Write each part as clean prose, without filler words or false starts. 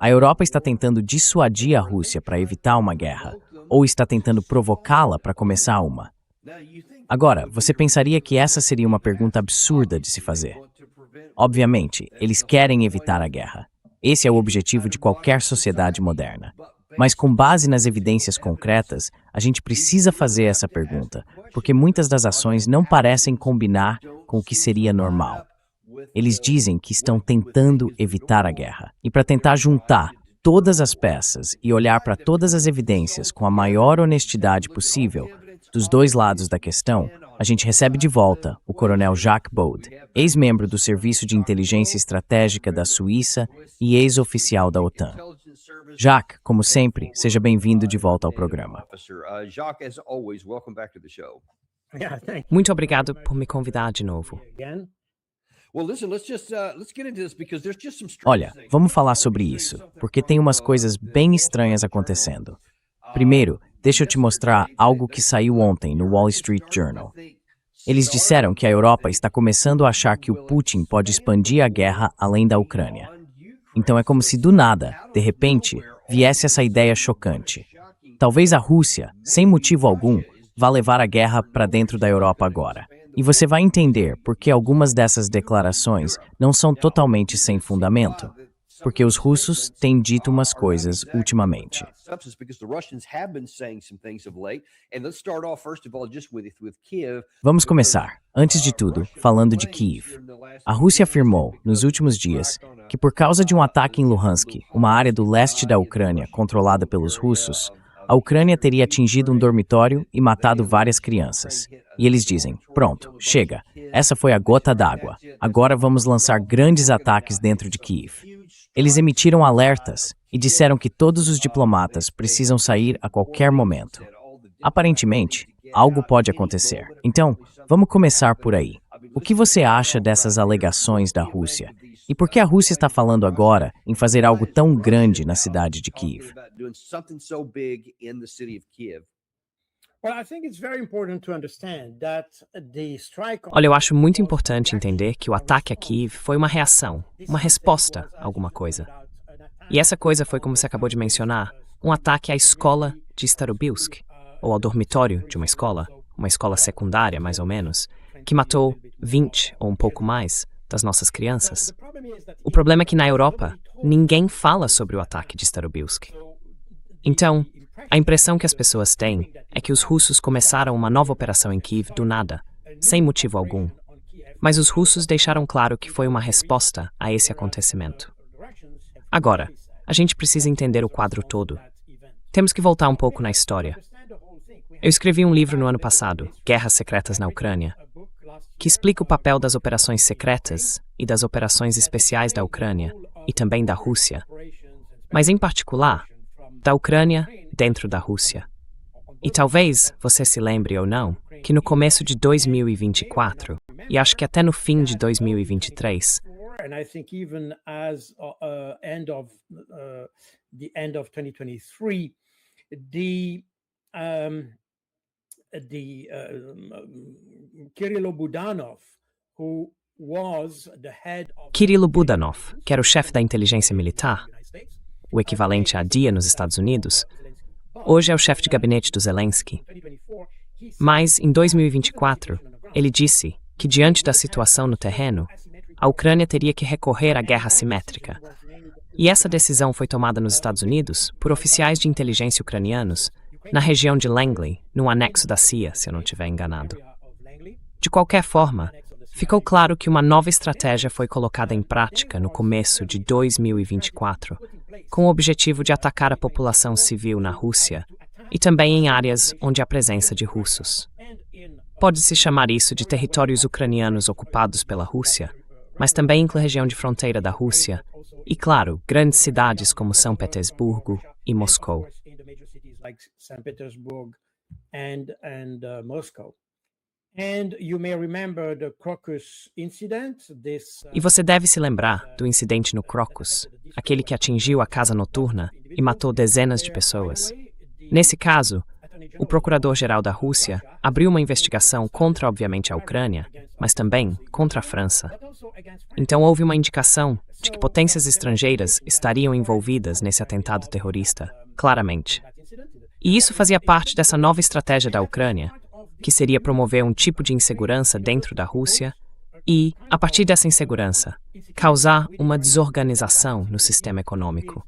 A Europa está tentando dissuadir a Rússia para evitar uma guerra, ou está tentando provocá-la para começar uma? Agora, você pensaria que essa seria uma pergunta absurda de se fazer. Obviamente, eles querem evitar a guerra. Esse é o objetivo de qualquer sociedade moderna. Mas com base nas evidências concretas, a gente precisa fazer essa pergunta, porque muitas das ações não parecem combinar com o que seria normal. Eles dizem que estão tentando evitar a guerra. E para tentar juntar todas as peças e olhar para todas as evidências com a maior honestidade possível, dos dois lados da questão, a gente recebe de volta o coronel Jacques Baude, ex-membro do Serviço de Inteligência Estratégica da Suíça e ex-oficial da OTAN. Jacques, como sempre, seja bem-vindo de volta ao programa. Muito obrigado por me convidar de novo. Olha, vamos falar sobre isso, porque tem umas coisas bem estranhas acontecendo. Primeiro, deixa eu te mostrar algo que saiu ontem no Wall Street Journal. Eles disseram que a Europa está começando a achar que o Putin pode expandir a guerra além da Ucrânia. Então é como se do nada, de repente, viesse essa ideia chocante. Talvez a Rússia, sem motivo algum, vá levar a guerra para dentro da Europa agora. E você vai entender por que algumas dessas declarações não são totalmente sem fundamento. Porque os russos têm dito umas coisas ultimamente. Vamos começar, antes de tudo, falando de Kiev. A Rússia afirmou, nos últimos dias, que por causa de um ataque em Luhansk, uma área do leste da Ucrânia controlada pelos russos, a Ucrânia teria atingido um dormitório e matado várias crianças. E eles dizem, pronto, chega, essa foi a gota d'água, agora vamos lançar grandes ataques dentro de Kiev. Eles emitiram alertas e disseram que todos os diplomatas precisam sair a qualquer momento. Aparentemente, algo pode acontecer. Então, vamos começar por aí. O que você acha dessas alegações da Rússia? E por que a Rússia está falando agora em fazer algo tão grande na cidade de Kiev? Olha, eu acho muito importante entender que o ataque a Kiev foi uma reação, uma resposta a alguma coisa. E essa coisa foi, como você acabou de mencionar, um ataque à escola de Starobilsk, ou ao dormitório de uma escola secundária, mais ou menos, que matou 20 ou um pouco mais das nossas crianças. O problema é que na Europa, ninguém fala sobre o ataque de Starobilsk. Então, a impressão que as pessoas têm é que os russos começaram uma nova operação em Kiev do nada, sem motivo algum. Mas os russos deixaram claro que foi uma resposta a esse acontecimento. Agora, a gente precisa entender o quadro todo. Temos que voltar um pouco na história. Eu escrevi um livro no ano passado, Guerras Secretas na Ucrânia, que explica o papel das operações secretas e das operações especiais da Ucrânia e também da Rússia, mas em particular, da Ucrânia dentro da Rússia. E talvez você se lembre ou não, que no começo de 2024, e acho que até no fim de 2023, Kirilo Budanov, que era o chefe da inteligência militar, o equivalente à DIA nos Estados Unidos, hoje é o chefe de gabinete do Zelensky. Mas, em 2024, ele disse que, diante da situação no terreno, a Ucrânia teria que recorrer à guerra assimétrica. E essa decisão foi tomada nos Estados Unidos por oficiais de inteligência ucranianos na região de Langley, num anexo da CIA, se eu não estiver enganado. De qualquer forma, ficou claro que uma nova estratégia foi colocada em prática no começo de 2024, com o objetivo de atacar a população civil na Rússia e também em áreas onde há presença de russos. Pode-se chamar isso de territórios ucranianos ocupados pela Rússia, mas também inclui a região de fronteira da Rússia e, claro, grandes cidades como São Petersburgo e Moscou. E você deve se lembrar do incidente no Crocus, aquele que atingiu a casa noturna e matou dezenas de pessoas. Nesse caso, o procurador-geral da Rússia abriu uma investigação contra, obviamente, a Ucrânia, mas também contra a França. Então houve uma indicação de que potências estrangeiras estariam envolvidas nesse atentado terrorista, claramente. E isso fazia parte dessa nova estratégia da Ucrânia, que seria promover um tipo de insegurança dentro da Rússia e, a partir dessa insegurança, causar uma desorganização no sistema econômico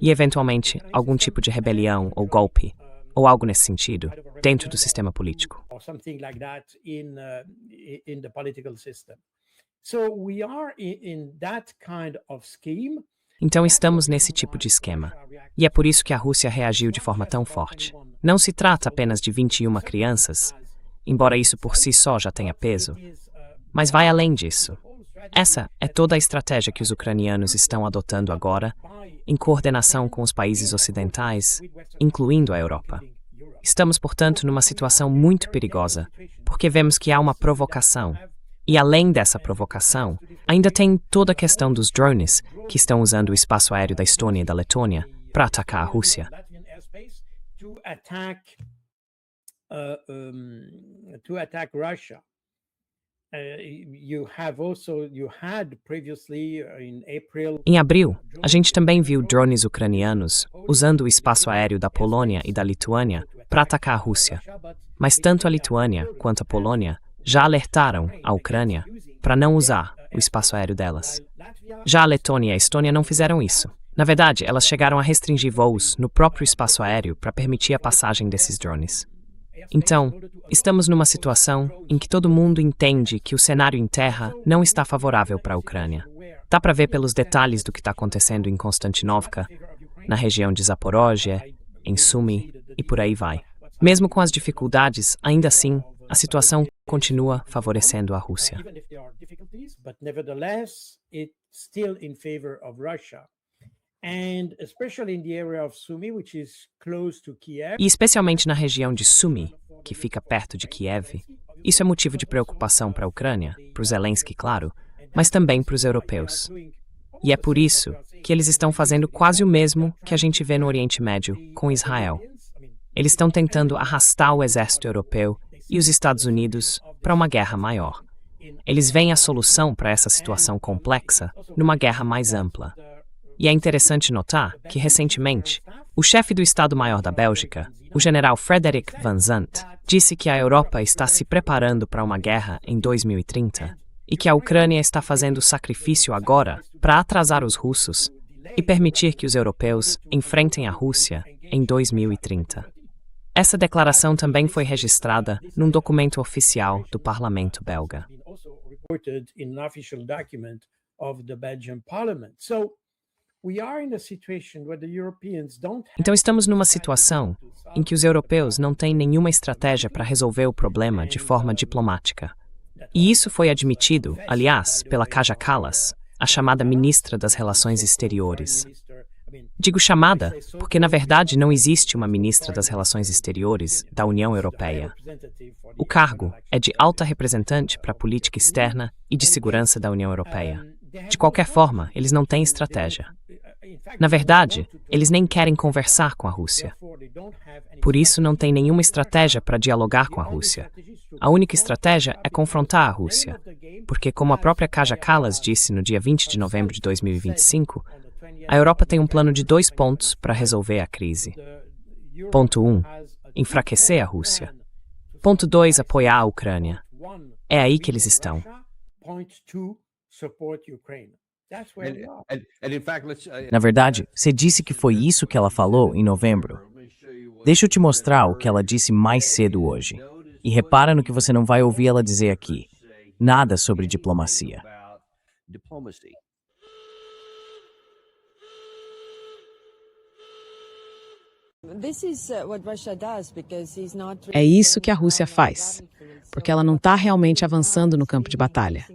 e, eventualmente, algum tipo de rebelião ou golpe, ou algo nesse sentido, dentro do sistema político. Então estamos nesse tipo de esquema. E é por isso que a Rússia reagiu de forma tão forte. Não se trata apenas de 21 crianças, embora isso por si só já tenha peso, mas vai além disso. Essa é toda a estratégia que os ucranianos estão adotando agora, em coordenação com os países ocidentais, incluindo a Europa. Estamos, portanto, numa situação muito perigosa, porque vemos que há uma provocação. E além dessa provocação, ainda tem toda a questão dos drones que estão usando o espaço aéreo da Estônia e da Letônia para atacar a Rússia. Em abril, a gente também viu drones ucranianos usando o espaço aéreo da Polônia e da Lituânia para atacar a Rússia. Mas tanto a Lituânia quanto a Polônia já alertaram a Ucrânia para não usar o espaço aéreo delas. Já a Letônia e a Estônia não fizeram isso. Na verdade, elas chegaram a restringir voos no próprio espaço aéreo para permitir a passagem desses drones. Então, estamos numa situação em que todo mundo entende que o cenário em terra não está favorável para a Ucrânia. Dá para ver pelos detalhes do que está acontecendo em Konstantinovka, na região de Zaporozhye, em Sumy e por aí vai. Mesmo com as dificuldades, ainda assim, a situação continua favorecendo a Rússia. E especialmente na região de Sumy, que fica perto de Kiev, isso é motivo de preocupação para a Ucrânia, para o Zelensky, claro, mas também para os europeus. E é por isso que eles estão fazendo quase o mesmo que a gente vê no Oriente Médio com Israel. Eles estão tentando arrastar o exército europeu e os Estados Unidos para uma guerra maior. Eles veem a solução para essa situação complexa numa guerra mais ampla. E é interessante notar que, recentemente, o chefe do Estado-Maior da Bélgica, o general Frederik van Zandt, disse que a Europa está se preparando para uma guerra em 2030 e que a Ucrânia está fazendo sacrifício agora para atrasar os russos e permitir que os europeus enfrentem a Rússia em 2030. Essa declaração também foi registrada num documento oficial do parlamento belga. Então estamos numa situação em que os europeus não têm nenhuma estratégia para resolver o problema de forma diplomática. E isso foi admitido, aliás, pela Kaja Kallas, a chamada ministra das Relações Exteriores. Digo chamada porque, na verdade, não existe uma ministra das Relações Exteriores da União Europeia. O cargo é de alta representante para a política externa e de segurança da União Europeia. De qualquer forma, eles não têm estratégia. Na verdade, eles nem querem conversar com a Rússia. Por isso, não tem nenhuma estratégia para dialogar com a Rússia. A única estratégia é confrontar a Rússia, porque, como a própria Kaja Kallas disse no dia 20 de novembro de 2025, a Europa tem um plano de 2 pontos para resolver a crise. Ponto 1. Enfraquecer a Rússia. Ponto 2. Apoiar a Ucrânia. É aí que eles estão. Na verdade, você disse que foi isso que ela falou em novembro. Deixa eu te mostrar o que ela disse mais cedo hoje. E repara no que você não vai ouvir ela dizer aqui. Nada sobre diplomacia. É isso que a Rússia faz, porque ela não está realmente avançando no campo de batalha.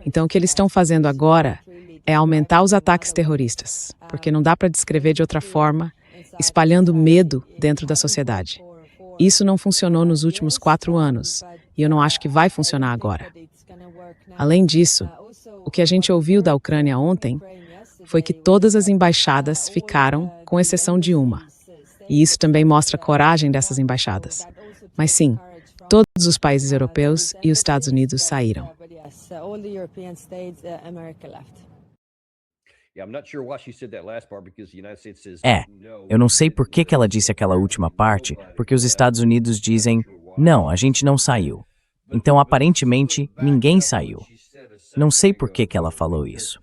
Então, o que eles estão fazendo agora é aumentar os ataques terroristas, porque não dá para descrever de outra forma, espalhando medo dentro da sociedade. Isso não funcionou nos últimos 4 anos, e eu não acho que vai funcionar agora. Além disso, o que a gente ouviu da Ucrânia ontem foi que todas as embaixadas ficaram, com exceção de uma. E isso também mostra a coragem dessas embaixadas. Mas sim, todos os países europeus e os Estados Unidos saíram. É, eu não sei por que ela disse aquela última parte, porque os Estados Unidos dizem, não, a gente não saiu. Então, aparentemente, ninguém saiu. Não sei por que ela falou isso.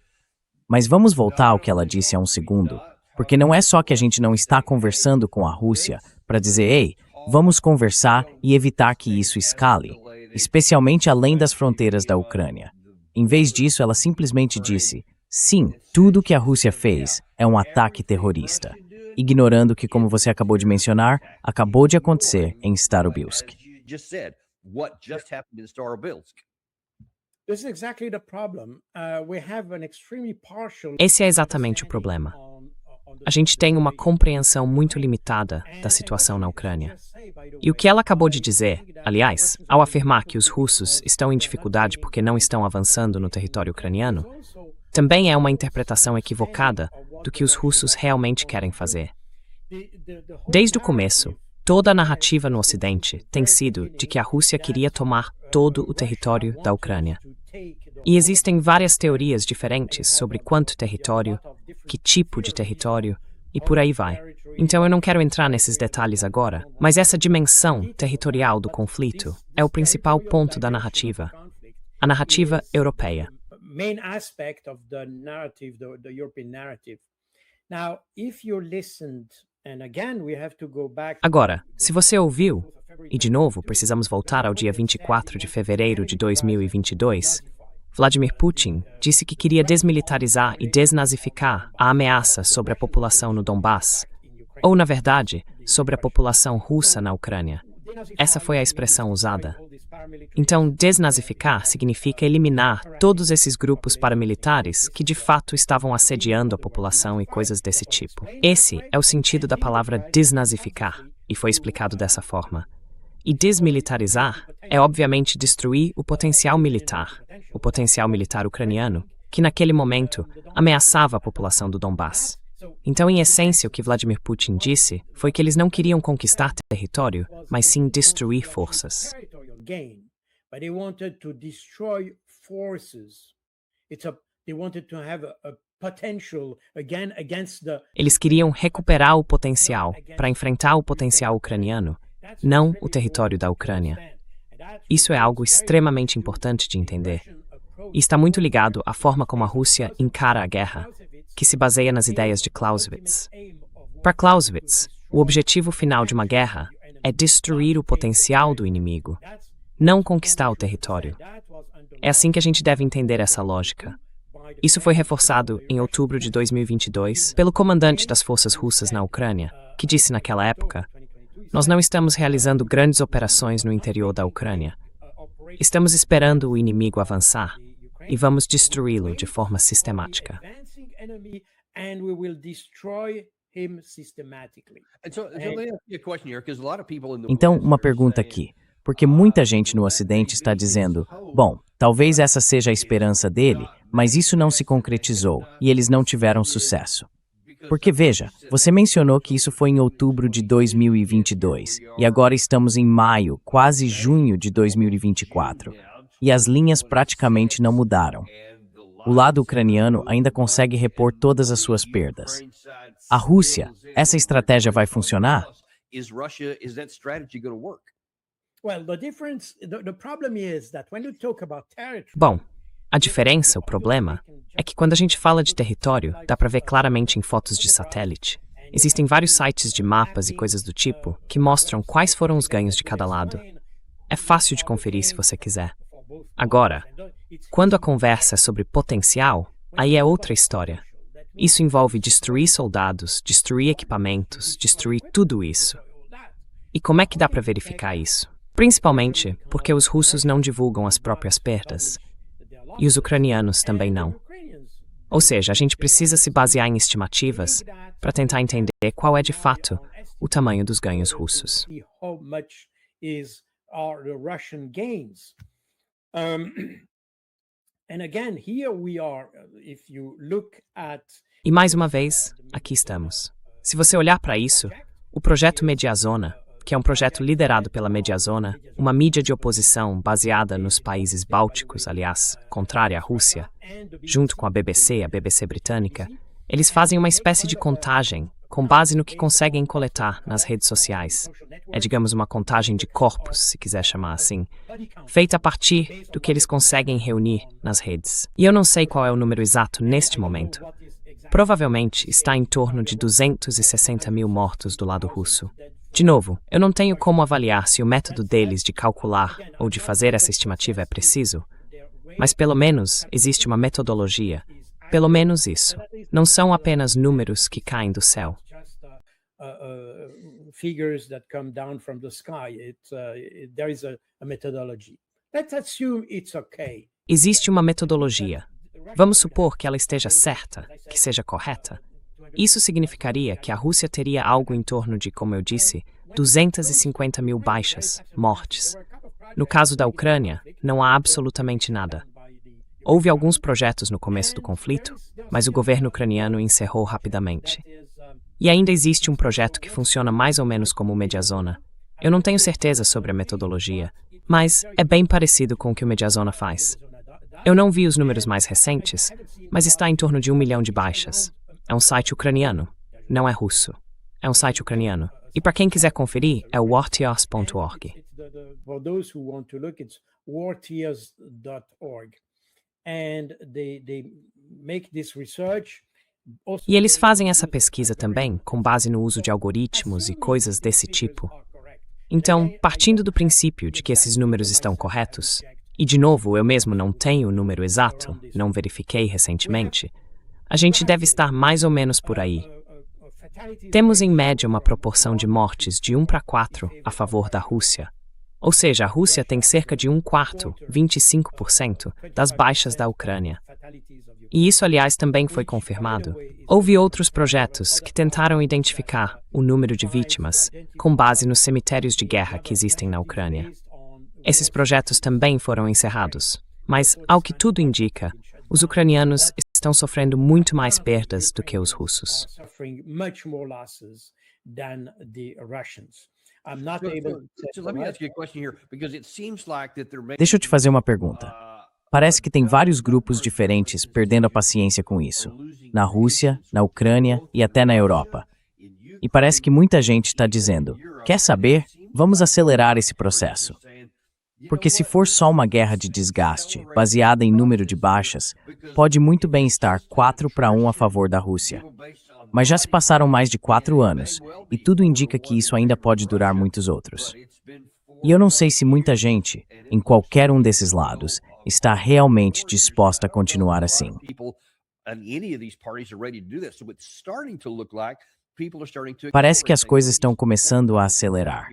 Mas vamos voltar ao que ela disse há um segundo, porque não é só que a gente não está conversando com a Rússia para dizer, ei, vamos conversar e evitar que isso escale, especialmente além das fronteiras da Ucrânia. Em vez disso, ela simplesmente disse, sim, tudo que a Rússia fez é um ataque terrorista, ignorando que, como você acabou de mencionar, acabou de acontecer em Starobilsk. Esse é exatamente o problema. A gente tem uma compreensão muito limitada da situação na Ucrânia. E o que ela acabou de dizer, aliás, ao afirmar que os russos estão em dificuldade porque não estão avançando no território ucraniano, também é uma interpretação equivocada do que os russos realmente querem fazer. Desde o começo, toda a narrativa no Ocidente tem sido de que a Rússia queria tomar todo o território da Ucrânia. E existem várias teorias diferentes sobre quanto território, que tipo de território, e por aí vai. Então eu não quero entrar nesses detalhes agora, mas essa dimensão territorial do conflito é o principal ponto da narrativa. A narrativa europeia. Agora, se você ouviu, e de novo precisamos voltar ao dia 24 de fevereiro de 2022, Vladimir Putin disse que queria desmilitarizar e desnazificar a ameaça sobre a população no Donbass, ou, na verdade, sobre a população russa na Ucrânia. Essa foi a expressão usada. Então, desnazificar significa eliminar todos esses grupos paramilitares que de fato estavam assediando a população e coisas desse tipo. Esse é o sentido da palavra desnazificar, e foi explicado dessa forma. E desmilitarizar é, obviamente, destruir o potencial militar ucraniano, que naquele momento ameaçava a população do Donbass. Então, em essência, o que Vladimir Putin disse foi que eles não queriam conquistar território, mas sim destruir forças. Eles queriam recuperar o potencial para enfrentar o potencial ucraniano, não o território da Ucrânia. Isso é algo extremamente importante de entender. E está muito ligado à forma como a Rússia encara a guerra, que se baseia nas ideias de Clausewitz. Para Clausewitz, o objetivo final de uma guerra é destruir o potencial do inimigo, não conquistar o território. É assim que a gente deve entender essa lógica. Isso foi reforçado em outubro de 2022 pelo comandante das forças russas na Ucrânia, que disse naquela época: "Nós não estamos realizando grandes operações no interior da Ucrânia. Estamos esperando o inimigo avançar e vamos destruí-lo de forma sistemática." Então, uma pergunta aqui, porque muita gente no Ocidente está dizendo, bom, talvez essa seja a esperança dele, mas isso não se concretizou e eles não tiveram sucesso. Porque veja, você mencionou que isso foi em outubro de 2022 e agora estamos em maio, quase junho de 2024, e as linhas praticamente não mudaram. O lado ucraniano ainda consegue repor todas as suas perdas. A Rússia, essa estratégia vai funcionar? Bom, a diferença, o problema, é que quando a gente fala de território, dá para ver claramente em fotos de satélite. Existem vários sites de mapas e coisas do tipo que mostram quais foram os ganhos de cada lado. É fácil de conferir se você quiser. Agora, quando a conversa é sobre potencial, aí é outra história. Isso envolve destruir soldados, destruir equipamentos, destruir tudo isso. E como é que dá para verificar isso? Principalmente porque os russos não divulgam as próprias perdas. E os ucranianos também não. Ou seja, a gente precisa se basear em estimativas para tentar entender qual é de fato o tamanho dos ganhos russos. E mais uma vez, aqui estamos. Se você olhar para isso, O projeto Mediazona, que é um projeto liderado pela Mediazona, uma mídia de oposição baseada nos países bálticos, aliás, contrária à Rússia, junto com a BBC britânica, eles fazem uma espécie de contagem com base no que conseguem coletar nas redes sociais. É, digamos, uma contagem de corpos, se quiser chamar assim, feita a partir do que eles conseguem reunir nas redes. E eu não sei qual é o número exato neste momento. Provavelmente está em torno de 260 mil mortos do lado russo. De novo, eu não tenho como avaliar se o método deles de calcular ou de fazer essa estimativa é preciso, mas pelo menos existe uma metodologia. Pelo menos isso. Não são apenas números que caem do céu. Existe uma metodologia. Vamos supor que ela esteja certa, que seja correta. Isso significaria que a Rússia teria algo em torno de, como eu disse, 250 mil baixas, mortes. No caso da Ucrânia, não há absolutamente nada. Houve alguns projetos no começo do conflito, mas o governo ucraniano encerrou rapidamente. E ainda existe um projeto que funciona mais ou menos como o Mediazona. Eu não tenho certeza sobre a metodologia, mas é bem parecido com o que o Mediazona faz. Eu não vi os números mais recentes, mas está em torno de 1 milhão de baixas. É um site ucraniano, não é russo. É um site ucraniano. E para quem quiser conferir, é o wartears.org. E eles fazem essa pesquisa também com base no uso de algoritmos e coisas desse tipo. Então, partindo do princípio de que esses números estão corretos, e de novo, eu mesmo não tenho o número exato, não verifiquei recentemente, a gente deve estar mais ou menos por aí. Temos em média uma proporção de mortes de 1 para 4 a favor da Rússia. Ou seja, a Rússia tem cerca de 1/4, 25%, das baixas da Ucrânia. E isso, aliás, também foi confirmado. Houve outros projetos que tentaram identificar o número de vítimas com base nos cemitérios de guerra que existem na Ucrânia. Esses projetos também foram encerrados. Mas, ao que tudo indica, os ucranianos estão sofrendo muito mais perdas do que os russos. Deixa eu te fazer uma pergunta. Parece que tem vários grupos diferentes perdendo a paciência com isso. Na Rússia, na Ucrânia e até na Europa. E parece que muita gente está dizendo, quer saber? Vamos acelerar esse processo. Porque se for só uma guerra de desgaste, baseada em número de baixas, pode muito bem estar 4-1 a favor da Rússia. Mas já se passaram mais de 4 anos, e tudo indica que isso ainda pode durar muitos outros. E eu não sei se muita gente, em qualquer um desses lados, está realmente disposta a continuar assim. Parece que as coisas estão começando a acelerar.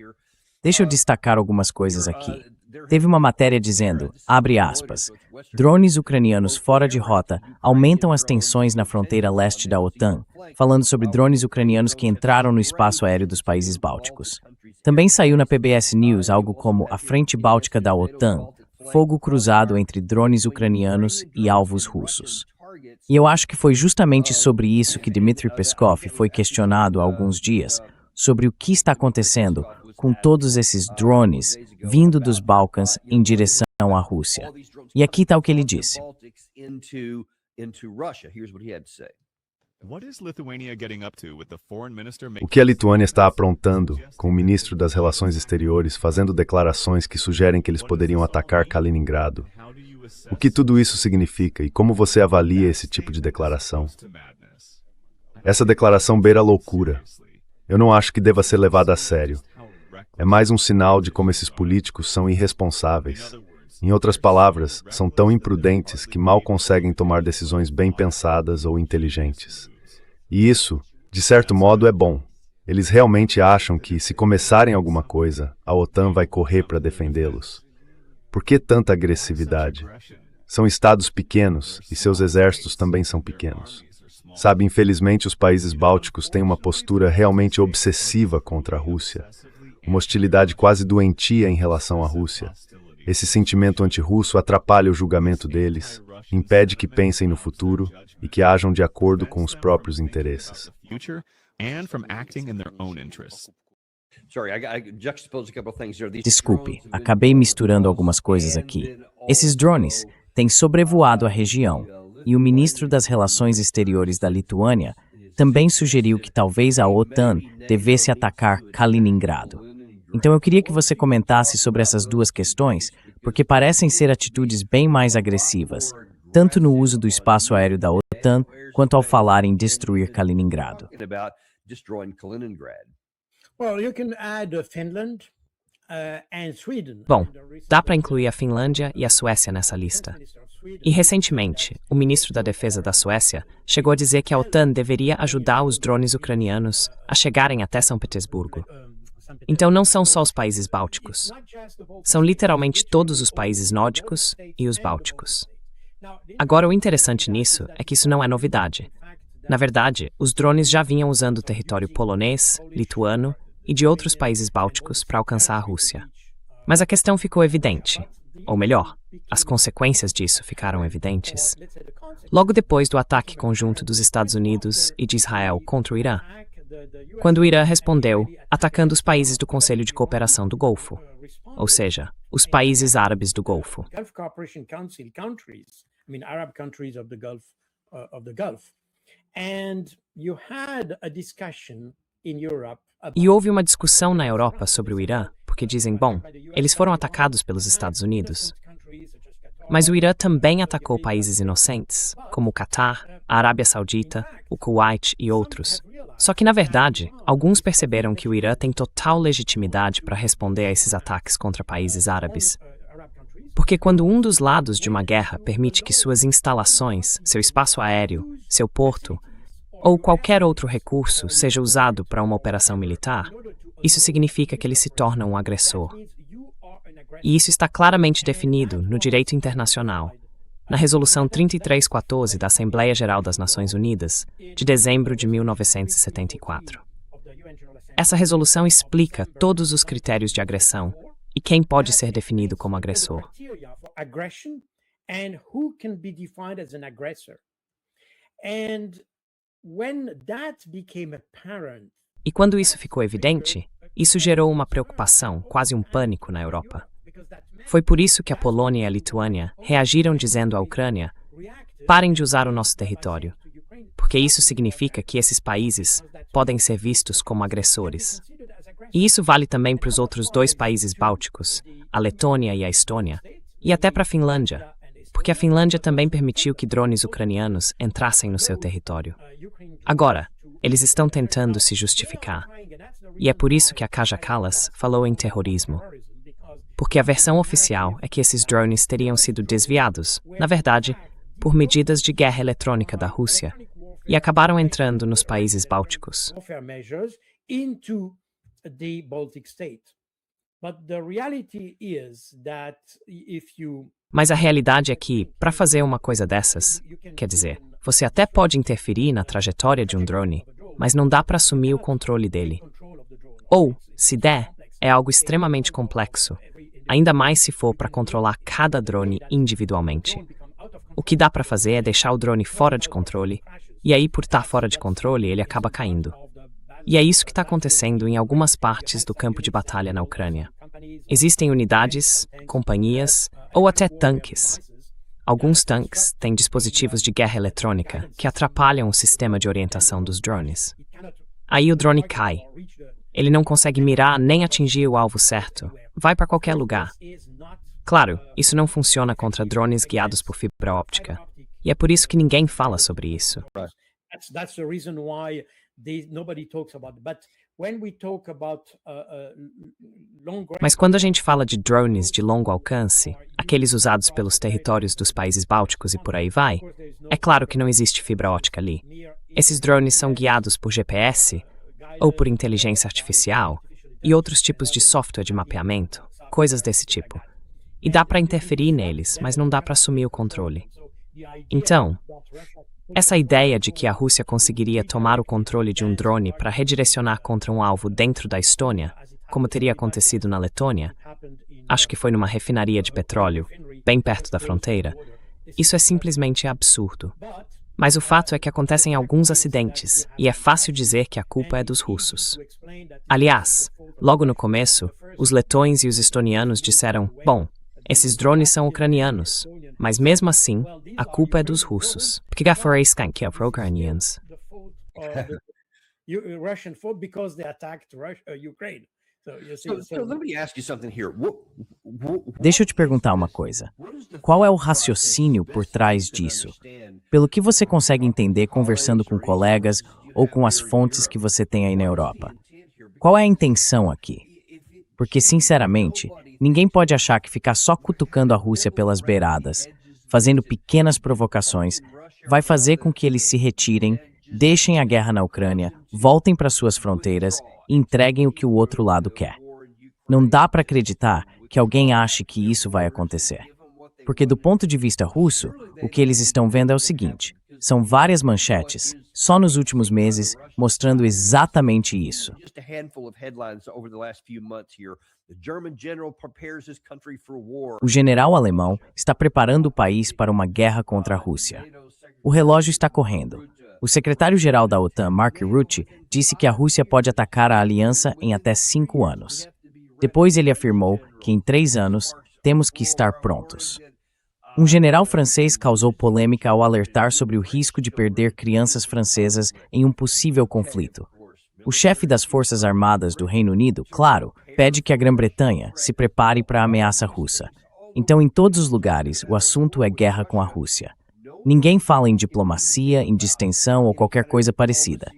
Deixa eu destacar algumas coisas aqui. Teve uma matéria dizendo, abre aspas, drones ucranianos fora de rota aumentam as tensões na fronteira leste da OTAN, falando sobre drones ucranianos que entraram no espaço aéreo dos países bálticos. Também saiu na PBS News algo como a Frente Báltica da OTAN, fogo cruzado entre drones ucranianos e alvos russos. E eu acho que foi justamente sobre isso que Dmitry Peskov foi questionado há alguns dias, sobre o que está acontecendo com todos esses drones vindo dos Balcãs em direção à Rússia. E aqui está o que ele disse. O que a Lituânia está aprontando, com o ministro das Relações Exteriores fazendo declarações que sugerem que eles poderiam atacar Kaliningrado? O que tudo isso significa e como você avalia esse tipo de declaração? Essa declaração beira a loucura. Eu não acho que deva ser levada a sério. É mais um sinal de como esses políticos são irresponsáveis. Em outras palavras, são tão imprudentes que mal conseguem tomar decisões bem pensadas ou inteligentes. E isso, de certo modo, é bom. Eles realmente acham que, se começarem alguma coisa, a OTAN vai correr para defendê-los. Por que tanta agressividade? São estados pequenos e seus exércitos também são pequenos. Sabe, infelizmente, os países bálticos têm uma postura realmente obsessiva contra a Rússia. Uma hostilidade quase doentia em relação à Rússia. Esse sentimento antirrusso atrapalha o julgamento deles, impede que pensem no futuro e que ajam de acordo com os próprios interesses. and from acting in their own interests. Desculpe, acabei misturando algumas coisas aqui. Esses drones têm sobrevoado a região, e o ministro das Relações Exteriores da Lituânia também sugeriu que talvez a OTAN devesse atacar Kaliningrado. Então eu queria que você comentasse sobre essas duas questões, porque parecem ser atitudes bem mais agressivas, tanto no uso do espaço aéreo da OTAN, quanto ao falar em destruir Kaliningrado. Bom, dá para incluir a Finlândia e a Suécia nessa lista. E recentemente, o ministro da Defesa da Suécia chegou a dizer que a OTAN deveria ajudar os drones ucranianos a chegarem até São Petersburgo. Então não são só os países bálticos. São literalmente todos os países nórdicos e os bálticos. Agora, o interessante nisso é que isso não é novidade. Na verdade, os drones já vinham usando o território polonês, lituano e de outros países bálticos para alcançar a Rússia. Mas a questão ficou evidente. Ou melhor, as consequências disso ficaram evidentes. Logo depois do ataque conjunto dos Estados Unidos e de Israel contra o Irã, quando o Irã respondeu atacando os países do Conselho de Cooperação do Golfo, ou seja, os países árabes do Golfo. E houve uma discussão na Europa sobre o Irã, porque dizem, bom, eles foram atacados pelos Estados Unidos. Mas o Irã também atacou países inocentes, como o Catar, a Arábia Saudita, o Kuwait e outros. Só que, na verdade, alguns perceberam que o Irã tem total legitimidade para responder a esses ataques contra países árabes. Porque quando um dos lados de uma guerra permite que suas instalações, seu espaço aéreo, seu porto, ou qualquer outro recurso seja usado para uma operação militar, isso significa que ele se torna um agressor. E isso está claramente definido no direito internacional, na Resolução 3314 da Assembleia Geral das Nações Unidas, de dezembro de 1974. Essa resolução explica todos os critérios de agressão e quem pode ser definido como agressor. E quando isso ficou evidente, isso gerou uma preocupação, quase um pânico na Europa. Foi por isso que a Polônia e a Lituânia reagiram dizendo à Ucrânia: parem de usar o nosso território, porque isso significa que esses países podem ser vistos como agressores. E isso vale também para os outros dois países bálticos, a Letônia e a Estônia, e até para a Finlândia, porque a Finlândia também permitiu que drones ucranianos entrassem no seu território. Agora, eles estão tentando se justificar. E é por isso que a Kaja Kallas falou em terrorismo. Porque a versão oficial é que esses drones teriam sido desviados, na verdade, por medidas de guerra eletrônica da Rússia, e acabaram entrando nos países bálticos. Mas a realidade é que, para fazer uma coisa dessas, quer dizer, você até pode interferir na trajetória de um drone, mas não dá para assumir o controle dele. Ou, se der, é algo extremamente complexo, ainda mais se for para controlar cada drone individualmente. O que dá para fazer é deixar o drone fora de controle, e aí, por estar fora de controle, ele acaba caindo. E é isso que está acontecendo em algumas partes do campo de batalha na Ucrânia. Existem unidades, companhias ou até tanques. Alguns tanques têm dispositivos de guerra eletrônica que atrapalham o sistema de orientação dos drones. Aí o drone cai. Ele não consegue mirar nem atingir o alvo certo. Vai para qualquer lugar. Claro, isso não funciona contra drones guiados por fibra óptica. E é por isso que ninguém fala sobre isso. Mas quando a gente fala de drones de longo alcance, aqueles usados pelos territórios dos países bálticos e por aí vai, é claro que não existe fibra óptica ali. Esses drones são guiados por GPS ou por inteligência artificial e outros tipos de software de mapeamento, coisas desse tipo. E dá para interferir neles, mas não dá para assumir o controle. Então, essa ideia de que a Rússia conseguiria tomar o controle de um drone para redirecionar contra um alvo dentro da Estônia, como teria acontecido na Letônia, acho que foi numa refinaria de petróleo, bem perto da fronteira, isso é simplesmente absurdo. Mas o fato é que acontecem alguns acidentes, e é fácil dizer que a culpa é dos russos. Aliás, logo no começo, os letões e os estonianos disseram: bom, esses drones são ucranianos, mas mesmo assim, a culpa é dos russos. Porque foi isso que é para ucranianos. Russian fault because they attacked Ukraine. Let me ask you something here. Deixa eu te perguntar uma coisa. Qual é o raciocínio por trás disso? Pelo que você consegue entender conversando com colegas ou com as fontes que você tem aí na Europa? Qual é a intenção aqui? Porque, sinceramente, ninguém pode achar que ficar só cutucando a Rússia pelas beiradas, fazendo pequenas provocações, vai fazer com que eles se retirem, deixem a guerra na Ucrânia, voltem para suas fronteiras e entreguem o que o outro lado quer. Não dá para acreditar que alguém ache que isso vai acontecer. Porque do ponto de vista russo, o que eles estão vendo é o seguinte: são várias manchetes, só nos últimos meses, mostrando exatamente isso. O general alemão está preparando o país para uma guerra contra a Rússia. O relógio está correndo. O secretário-geral da OTAN, Mark Rutte, disse que a Rússia pode atacar a aliança em até 5 anos. Depois ele afirmou que em 3 anos temos que estar prontos. Um general francês causou polêmica ao alertar sobre o risco de perder crianças francesas em um possível conflito. O chefe das Forças Armadas do Reino Unido, claro, pede que a Grã-Bretanha se prepare para a ameaça russa. Então, em todos os lugares, o assunto é guerra com a Rússia. Ninguém fala em diplomacia, em distensão ou qualquer coisa parecida.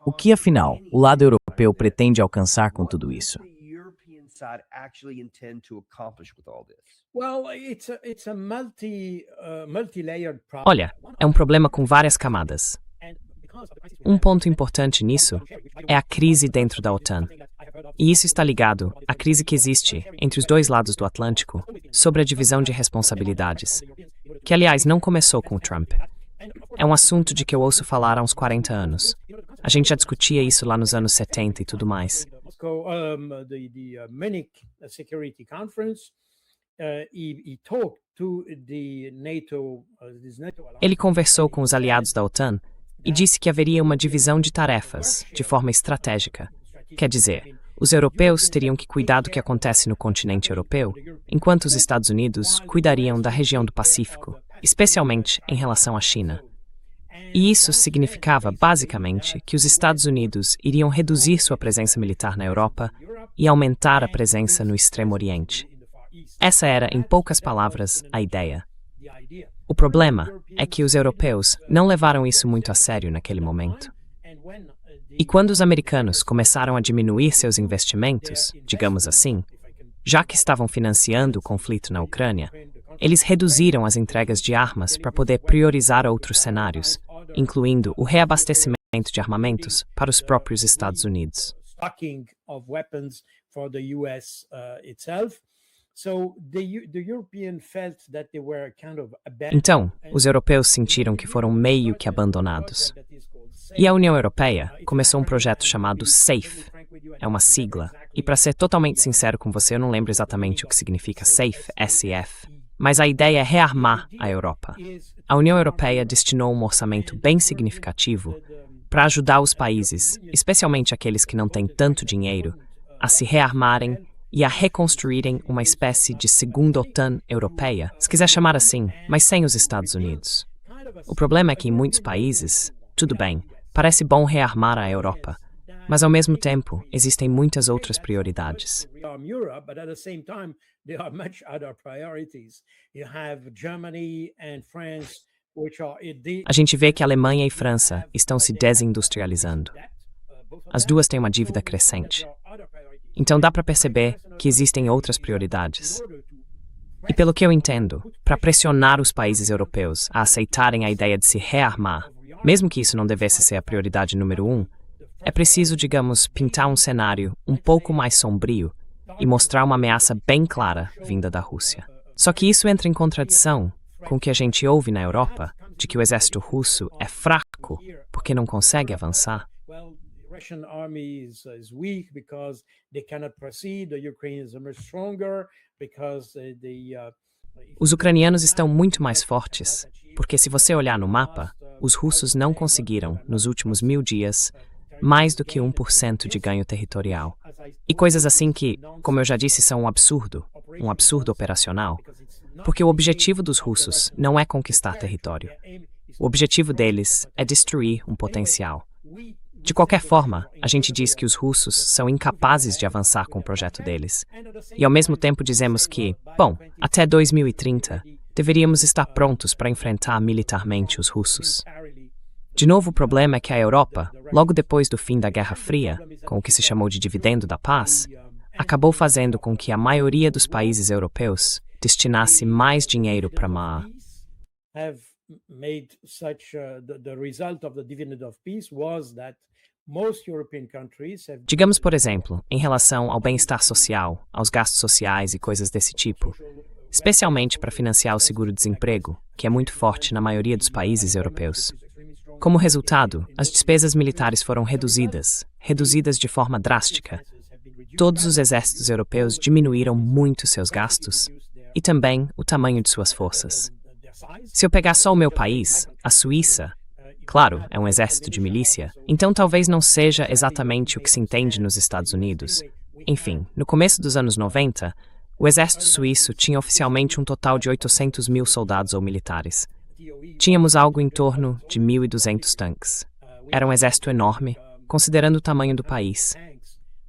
O que, afinal, o lado europeu pretende alcançar com tudo isso? Olha, é um problema com várias camadas. Um ponto importante nisso é a crise dentro da OTAN. E isso está ligado à crise que existe entre os dois lados do Atlântico sobre a divisão de responsabilidades, que, aliás, não começou com o Trump. É um assunto de que eu ouço falar há uns 40 anos. A gente já discutia isso lá nos anos 70 e tudo mais. Ele conversou com os aliados da OTAN e disse que haveria uma divisão de tarefas, de forma estratégica. Quer dizer, os europeus teriam que cuidar do que acontece no continente europeu, enquanto os Estados Unidos cuidariam da região do Pacífico, especialmente em relação à China. E isso significava, basicamente, que os Estados Unidos iriam reduzir sua presença militar na Europa e aumentar a presença no Extremo Oriente. Essa era, em poucas palavras, a ideia. O problema é que os europeus não levaram isso muito a sério naquele momento. E quando os americanos começaram a diminuir seus investimentos, digamos assim, já que estavam financiando o conflito na Ucrânia, eles reduziram as entregas de armas para poder priorizar outros cenários, incluindo o reabastecimento de armamentos para os próprios Estados Unidos. Então, os europeus sentiram que foram meio que abandonados. E a União Europeia começou um projeto chamado SAFE. É uma sigla. E para ser totalmente sincero com você, eu não lembro exatamente o que significa SAFE, S-E-F. Mas a ideia é rearmar a Europa. A União Europeia destinou um orçamento bem significativo para ajudar os países, especialmente aqueles que não têm tanto dinheiro, a se rearmarem e a reconstruírem uma espécie de segunda OTAN europeia, se quiser chamar assim, mas sem os Estados Unidos. O problema é que em muitos países, tudo bem, parece bom rearmar a Europa, mas ao mesmo tempo existem muitas outras prioridades. A gente vê que a Alemanha e França estão se desindustrializando. As duas têm uma dívida crescente. Então dá para perceber que existem outras prioridades. E pelo que eu entendo, para pressionar os países europeus a aceitarem a ideia de se rearmar, mesmo que isso não devesse ser a prioridade número 1, é preciso, digamos, pintar um cenário um pouco mais sombrio e mostrar uma ameaça bem clara vinda da Rússia. Só que isso entra em contradição com o que a gente ouve na Europa, de que o exército russo é fraco porque não consegue avançar. Russian army is weak because they cannot proceed. The Ukrainians are much stronger because Os ucranianos estão muito mais fortes, porque se você olhar no mapa, os russos não conseguiram, nos últimos 1000 dias, mais do que 1% de ganho territorial. E coisas assim que, como eu já disse, são um absurdo operacional, porque o objetivo dos russos não é conquistar território. O objetivo deles é destruir um potencial. De qualquer forma, a gente diz que os russos são incapazes de avançar com o projeto deles. E ao mesmo tempo dizemos que, bom, até 2030, deveríamos estar prontos para enfrentar militarmente os russos. De novo, o problema é que a Europa, logo depois do fim da Guerra Fria, com o que se chamou de dividendo da paz, acabou fazendo com que a maioria dos países europeus destinasse mais dinheiro para uma... Digamos, por exemplo, em relação ao bem-estar social, aos gastos sociais e coisas desse tipo, especialmente para financiar o seguro-desemprego, que é muito forte na maioria dos países europeus. Como resultado, as despesas militares foram reduzidas de forma drástica. Todos os exércitos europeus diminuíram muito seus gastos e também o tamanho de suas forças. Se eu pegar só o meu país, a Suíça, claro, é um exército de milícia, então talvez não seja exatamente o que se entende nos Estados Unidos. Enfim, no começo dos anos 90, o exército suíço tinha oficialmente um total de 800 mil soldados ou militares. Tínhamos algo em torno de 1.200 tanques. Era um exército enorme, considerando o tamanho do país.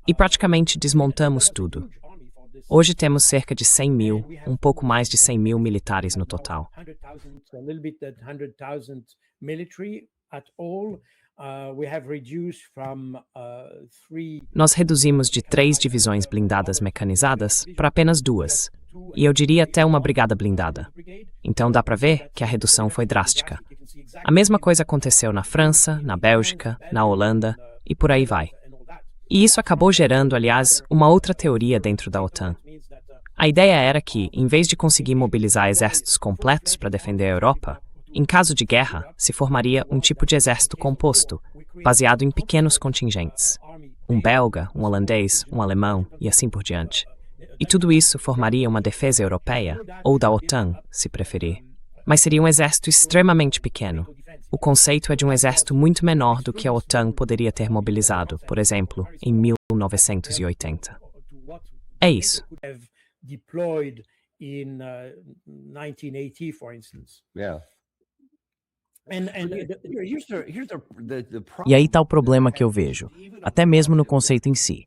E praticamente desmontamos tudo. Hoje temos cerca de 100 mil, um pouco mais de 100 mil militares no total. Nós reduzimos de 3 divisões blindadas mecanizadas para apenas 2, e eu diria até uma brigada blindada. Então dá para ver que a redução foi drástica. A mesma coisa aconteceu na França, na Bélgica, na Holanda e por aí vai. E isso acabou gerando, aliás, uma outra teoria dentro da OTAN. A ideia era que, em vez de conseguir mobilizar exércitos completos para defender a Europa, em caso de guerra, se formaria um tipo de exército composto, baseado em pequenos contingentes. Um belga, um holandês, um alemão e assim por diante. E tudo isso formaria uma defesa europeia, ou da OTAN, se preferir. Mas seria um exército extremamente pequeno. O conceito é de um exército muito menor do que a OTAN poderia ter mobilizado, por exemplo, em 1980. É isso. E aí está o problema que eu vejo, até mesmo no conceito em si.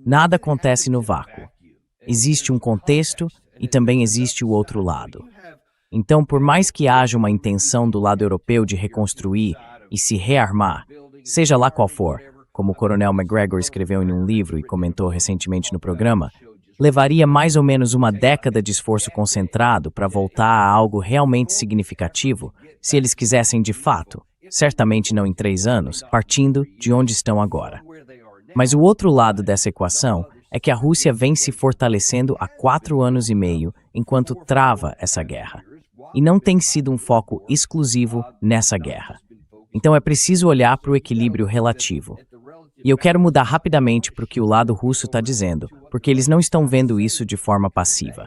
Nada acontece no vácuo. Existe um contexto e também existe o outro lado. Então, por mais que haja uma intenção do lado europeu de reconstruir e se rearmar, seja lá qual for, como o Coronel McGregor escreveu em um livro e comentou recentemente no programa, levaria mais ou menos uma década de esforço concentrado para voltar a algo realmente significativo, se eles quisessem de fato, certamente não em 3 anos, partindo de onde estão agora. Mas o outro lado dessa equação é que a Rússia vem se fortalecendo há 4 anos e meio enquanto trava essa guerra. E não tem sido um foco exclusivo nessa guerra. Então é preciso olhar para o equilíbrio relativo. E eu quero mudar rapidamente para o que o lado russo está dizendo, porque eles não estão vendo isso de forma passiva.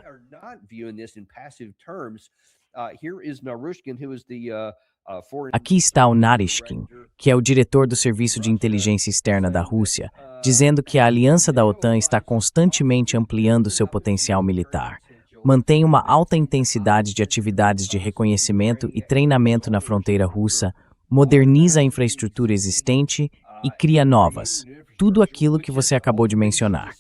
Aqui está o Naryshkin, que é o diretor do Serviço de Inteligência Externa da Rússia, dizendo que a aliança da OTAN está constantemente ampliando seu potencial militar. Mantém uma alta intensidade de atividades de reconhecimento e treinamento na fronteira russa, moderniza a infraestrutura existente e cria novas. Tudo aquilo que você acabou de mencionar.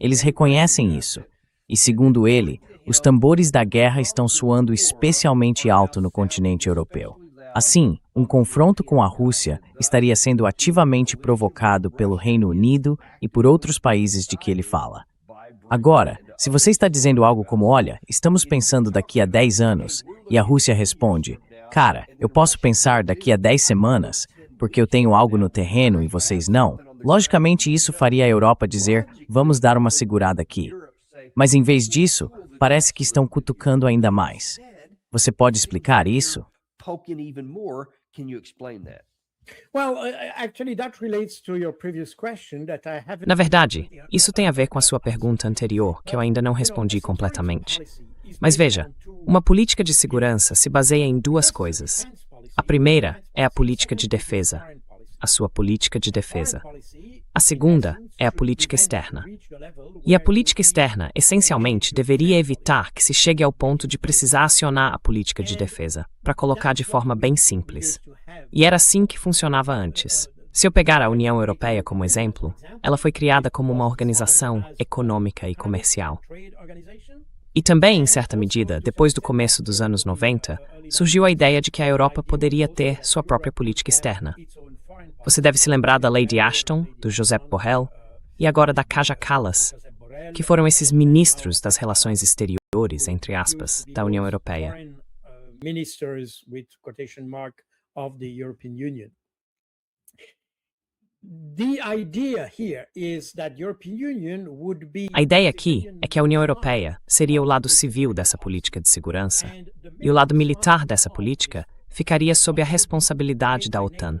Eles reconhecem isso. E, segundo ele, os tambores da guerra estão soando especialmente alto no continente europeu. Assim, um confronto com a Rússia estaria sendo ativamente provocado pelo Reino Unido e por outros países de que ele fala. Agora, se você está dizendo algo como, olha, estamos pensando daqui a 10 anos, e a Rússia responde, cara, eu posso pensar daqui a 10 semanas, porque eu tenho algo no terreno e vocês não, logicamente isso faria a Europa dizer, vamos dar uma segurada aqui. Mas em vez disso, parece que estão cutucando ainda mais. Você pode explicar isso? Na verdade, isso tem a ver com a sua pergunta anterior, que eu ainda não respondi completamente. Mas veja, uma política de segurança se baseia em duas coisas. A primeira é a política de defesa, a sua política de defesa. A segunda é a política externa. E a política externa, essencialmente, deveria evitar que se chegue ao ponto de precisar acionar a política de defesa, para colocar de forma bem simples. E era assim que funcionava antes. Se eu pegar a União Europeia como exemplo, ela foi criada como uma organização econômica e comercial. E também, em certa medida, depois do começo dos anos 90, surgiu a ideia de que a Europa poderia ter sua própria política externa. Você deve se lembrar da Lady Ashton, do Josep Borrell, e agora da Kaja Kallas, que foram esses ministros das relações exteriores, entre aspas, da União Europeia. A ideia aqui é que a União Europeia seria o lado civil dessa política de segurança, e o lado militar dessa política ficaria sob a responsabilidade da OTAN.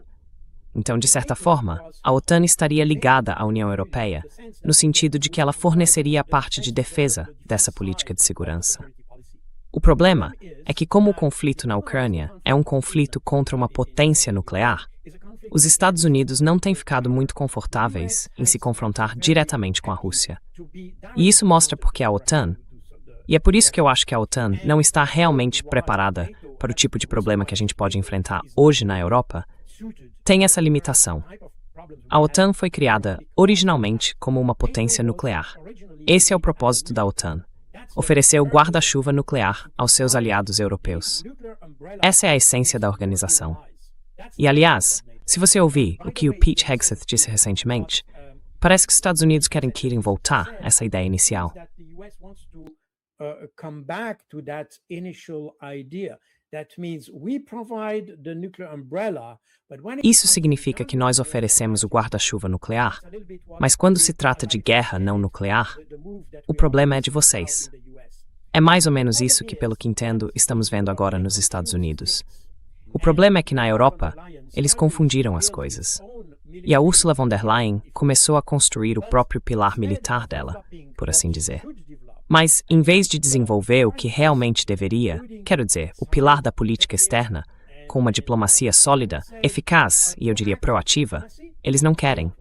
Então, de certa forma, a OTAN estaria ligada à União Europeia, no sentido de que ela forneceria a parte de defesa dessa política de segurança. O problema é que, como o conflito na Ucrânia é um conflito contra uma potência nuclear, os Estados Unidos não têm ficado muito confortáveis em se confrontar diretamente com a Rússia. E isso mostra porque a OTAN, e é por isso que eu acho que a OTAN não está realmente preparada para o tipo de problema que a gente pode enfrentar hoje na Europa, tem essa limitação. A OTAN foi criada originalmente como uma potência nuclear. Esse é o propósito da OTAN: oferecer o guarda-chuva nuclear aos seus aliados europeus. Essa é a essência da organização. E, aliás, se você ouvir o que o Pete Hegseth disse recentemente, parece que os Estados Unidos querem voltar a essa ideia inicial. Isso significa que nós oferecemos o guarda-chuva nuclear, mas quando se trata de guerra não nuclear, o problema é de vocês. É mais ou menos isso que, pelo que entendo, estamos vendo agora nos Estados Unidos. O problema é que na Europa, eles confundiram as coisas. E a Ursula von der Leyen começou a construir o próprio pilar militar dela, por assim dizer. Mas, em vez de desenvolver o que realmente deveria, quero dizer, o pilar da política externa, com uma diplomacia sólida, eficaz e, eu diria, proativa, eles não querem.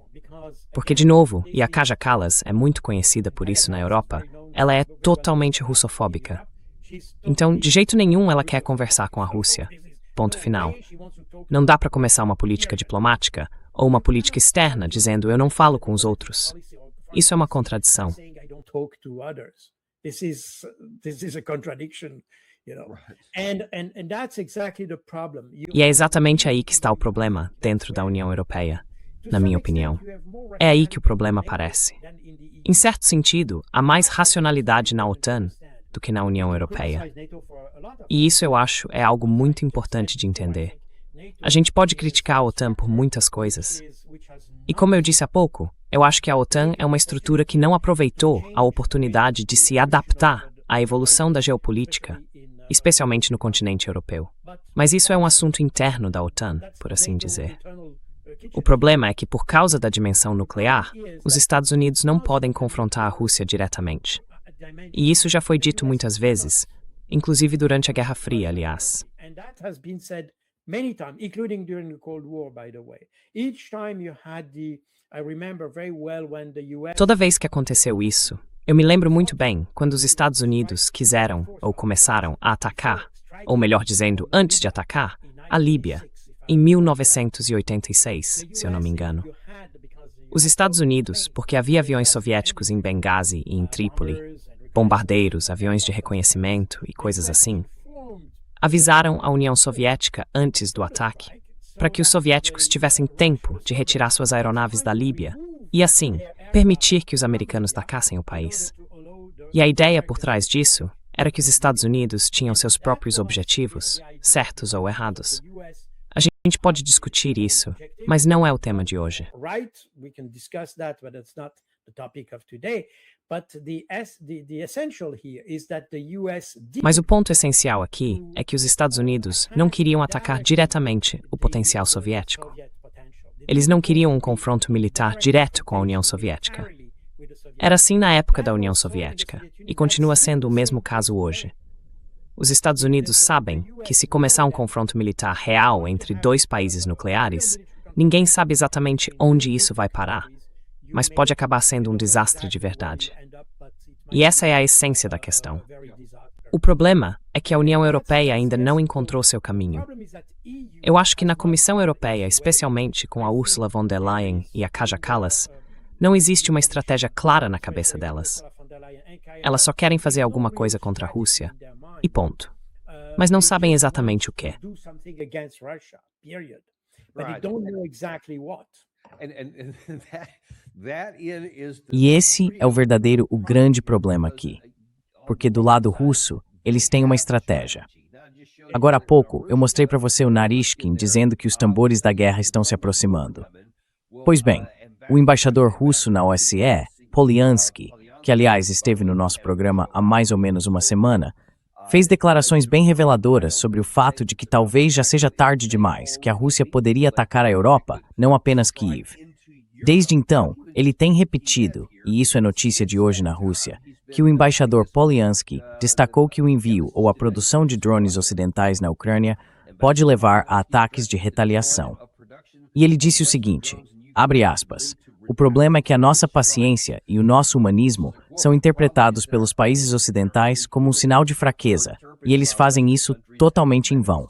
Porque, de novo, e a Kaja Kallas é muito conhecida por isso na Europa, ela é totalmente russofóbica. Então, de jeito nenhum ela quer conversar com a Rússia. Ponto final. Não dá para começar uma política diplomática ou uma política externa dizendo eu não falo com os outros. Isso é uma contradição. E é exatamente aí que está o problema dentro da União Europeia, na minha opinião. É aí que o problema aparece. Em certo sentido, há mais racionalidade na OTAN do que na União Europeia. E isso, eu acho, é algo muito importante de entender. A gente pode criticar a OTAN por muitas coisas. E como eu disse há pouco, eu acho que a OTAN é uma estrutura que não aproveitou a oportunidade de se adaptar à evolução da geopolítica, especialmente no continente europeu. Mas isso é um assunto interno da OTAN, por assim dizer. O problema é que, por causa da dimensão nuclear, os Estados Unidos não podem confrontar a Rússia diretamente. E isso já foi dito muitas vezes, inclusive durante a Guerra Fria, aliás. Toda vez que aconteceu isso, eu me lembro muito bem quando os Estados Unidos quiseram ou começaram a atacar, ou melhor dizendo, antes de atacar, a Líbia, em 1986, se eu não me engano. Os Estados Unidos, porque havia aviões soviéticos em Benghazi e em Trípoli, bombardeiros, aviões de reconhecimento e coisas assim, avisaram a União Soviética antes do ataque, para que os soviéticos tivessem tempo de retirar suas aeronaves da Líbia e, assim, permitir que os americanos atacassem o país. E a ideia por trás disso era que os Estados Unidos tinham seus próprios objetivos, certos ou errados. A gente pode discutir isso, mas não é o tema de hoje. Mas o ponto essencial aqui é que os Estados Unidos não queriam atacar diretamente o potencial soviético. Eles não queriam um confronto militar direto com a União Soviética. Era assim na época da União Soviética, e continua sendo o mesmo caso hoje. Os Estados Unidos sabem que se começar um confronto militar real entre dois países nucleares, ninguém sabe exatamente onde isso vai parar, mas pode acabar sendo um desastre de verdade. E essa é a essência da questão. O problema é que a União Europeia ainda não encontrou seu caminho. Eu acho que na Comissão Europeia, especialmente com a Ursula von der Leyen e a Kaja Kallas, não existe uma estratégia clara na cabeça delas. Elas só querem fazer alguma coisa contra a Rússia, e ponto. Mas não sabem exatamente o que. E esse é o grande problema aqui. Porque do lado russo, eles têm uma estratégia. Agora há pouco, eu mostrei para você o Narishkin dizendo que os tambores da guerra estão se aproximando. Pois bem, o embaixador russo na OSCE, Polyansky, que aliás esteve no nosso programa há mais ou menos uma semana, fez declarações bem reveladoras sobre o fato de que talvez já seja tarde demais, que a Rússia poderia atacar a Europa, não apenas Kiev. Desde então, ele tem repetido, e isso é notícia de hoje na Rússia, que o embaixador Polyansky destacou que o envio ou a produção de drones ocidentais na Ucrânia pode levar a ataques de retaliação. E ele disse o seguinte, abre aspas, o problema é que a nossa paciência e o nosso humanismo são interpretados pelos países ocidentais como um sinal de fraqueza, e eles fazem isso totalmente em vão.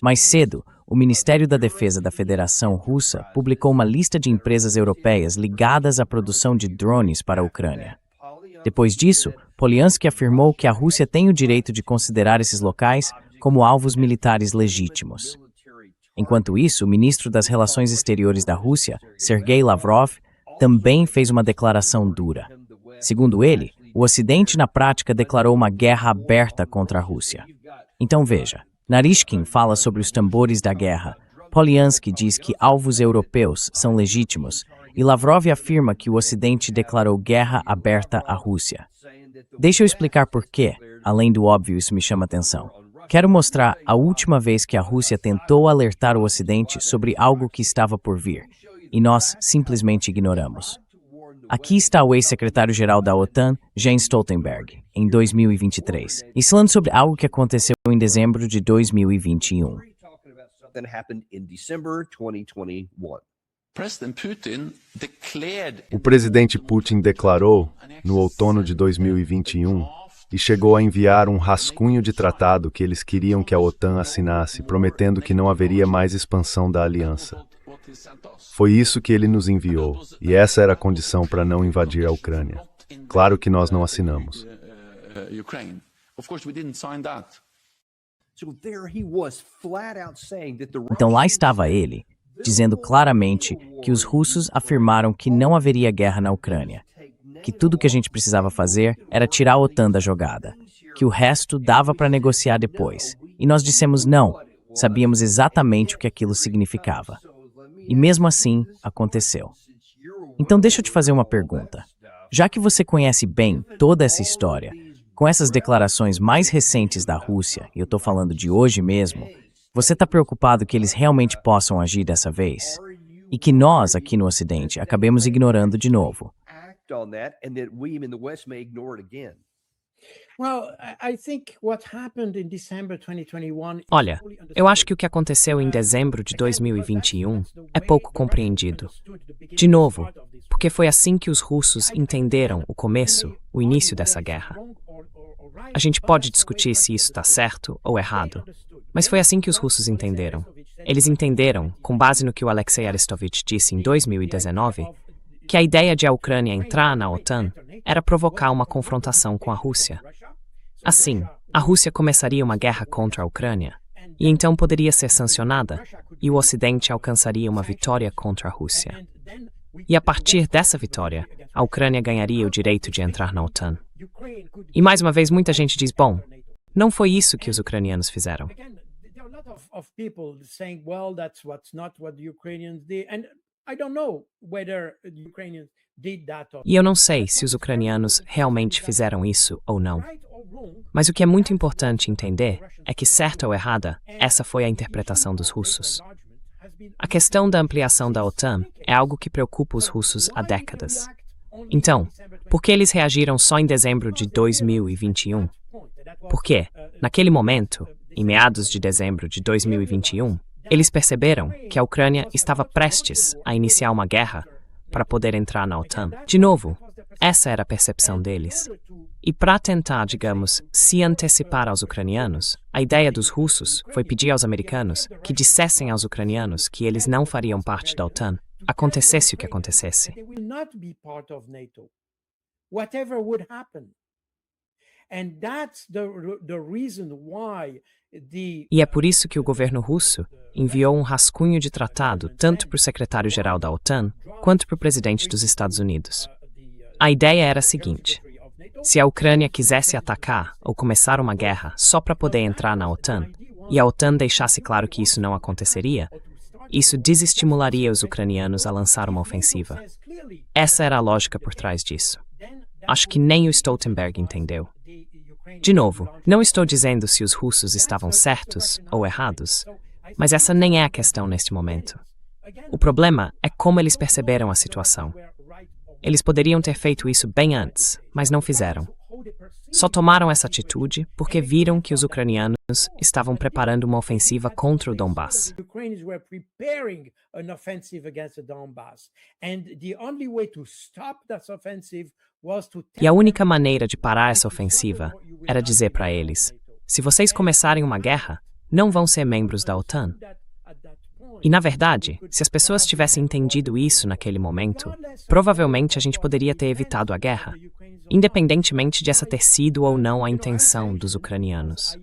Mais cedo, o Ministério da Defesa da Federação Russa publicou uma lista de empresas europeias ligadas à produção de drones para a Ucrânia. Depois disso, Polyansky afirmou que a Rússia tem o direito de considerar esses locais como alvos militares legítimos. Enquanto isso, o ministro das Relações Exteriores da Rússia, Sergei Lavrov, também fez uma declaração dura. Segundo ele, o Ocidente, na prática, declarou uma guerra aberta contra a Rússia. Então veja, Narishkin fala sobre os tambores da guerra, Polyansky diz que alvos europeus são legítimos e Lavrov afirma que o Ocidente declarou guerra aberta à Rússia. Deixa eu explicar por quê, além do óbvio isso me chama atenção. Quero mostrar a última vez que a Rússia tentou alertar o Ocidente sobre algo que estava por vir, e nós simplesmente ignoramos. Aqui está o ex-secretário-geral da OTAN, Jens Stoltenberg, em 2023, e falando sobre algo que aconteceu em dezembro de 2021. O presidente Putin declarou, no outono de 2021, e chegou a enviar um rascunho de tratado que eles queriam que a OTAN assinasse, prometendo que não haveria mais expansão da aliança. Foi isso que ele nos enviou, e essa era a condição para não invadir a Ucrânia. Claro que nós não assinamos. Então lá estava ele, dizendo claramente que os russos afirmaram que não haveria guerra na Ucrânia, que tudo que a gente precisava fazer era tirar a OTAN da jogada, que o resto dava para negociar depois. E nós dissemos não, sabíamos exatamente o que aquilo significava. E mesmo assim, aconteceu. Então deixa eu te fazer uma pergunta. Já que você conhece bem toda essa história, com essas declarações mais recentes da Rússia, e eu estou falando de hoje mesmo, você está preocupado que eles realmente possam agir dessa vez? E que nós, aqui no Ocidente, acabemos ignorando de novo? Olha, eu acho que o que aconteceu em dezembro de 2021 é pouco compreendido. De novo, porque foi assim que os russos entenderam o início dessa guerra. A gente pode discutir se isso está certo ou errado, mas foi assim que os russos entenderam. Eles entenderam, com base no que o Alexei Arestovich disse em 2019, que a ideia de a Ucrânia entrar na OTAN era provocar uma confrontação com a Rússia. Assim, a Rússia começaria uma guerra contra a Ucrânia, e então poderia ser sancionada, e o Ocidente alcançaria uma vitória contra a Rússia. E a partir dessa vitória, a Ucrânia ganharia o direito de entrar na OTAN. E mais uma vez, muita gente diz, bom, não foi isso que os ucranianos fizeram. E eu não sei se os ucranianos realmente fizeram isso ou não. Mas o que é muito importante entender é que, certa ou errada, essa foi a interpretação dos russos. A questão da ampliação da OTAN é algo que preocupa os russos há décadas. Então, por que eles reagiram só em dezembro de 2021? Porque, naquele momento, em meados de dezembro de 2021, eles perceberam que a Ucrânia estava prestes a iniciar uma guerra para poder entrar na OTAN. De novo, essa era a percepção deles. E para tentar, digamos, se antecipar aos ucranianos, a ideia dos russos foi pedir aos americanos que dissessem aos ucranianos que eles não fariam parte da OTAN, acontecesse o que acontecesse. E é por isso que o governo russo enviou um rascunho de tratado tanto para o secretário-geral da OTAN quanto para o presidente dos Estados Unidos. A ideia era a seguinte: se a Ucrânia quisesse atacar ou começar uma guerra só para poder entrar na OTAN, e a OTAN deixasse claro que isso não aconteceria, isso desestimularia os ucranianos a lançar uma ofensiva. Essa era a lógica por trás disso. Acho que nem o Stoltenberg entendeu. De novo, não estou dizendo se os russos estavam certos ou errados, mas essa nem é a questão neste momento. O problema é como eles perceberam a situação. Eles poderiam ter feito isso bem antes, mas não fizeram. Só tomaram essa atitude porque viram que os ucranianos estavam preparando uma ofensiva contra o Donbass. E a única maneira de parar essa ofensiva era dizer para eles: se vocês começarem uma guerra, não vão ser membros da OTAN. E, na verdade, se as pessoas tivessem entendido isso naquele momento, provavelmente a gente poderia ter evitado a guerra, independentemente de essa ter sido ou não a intenção dos ucranianos.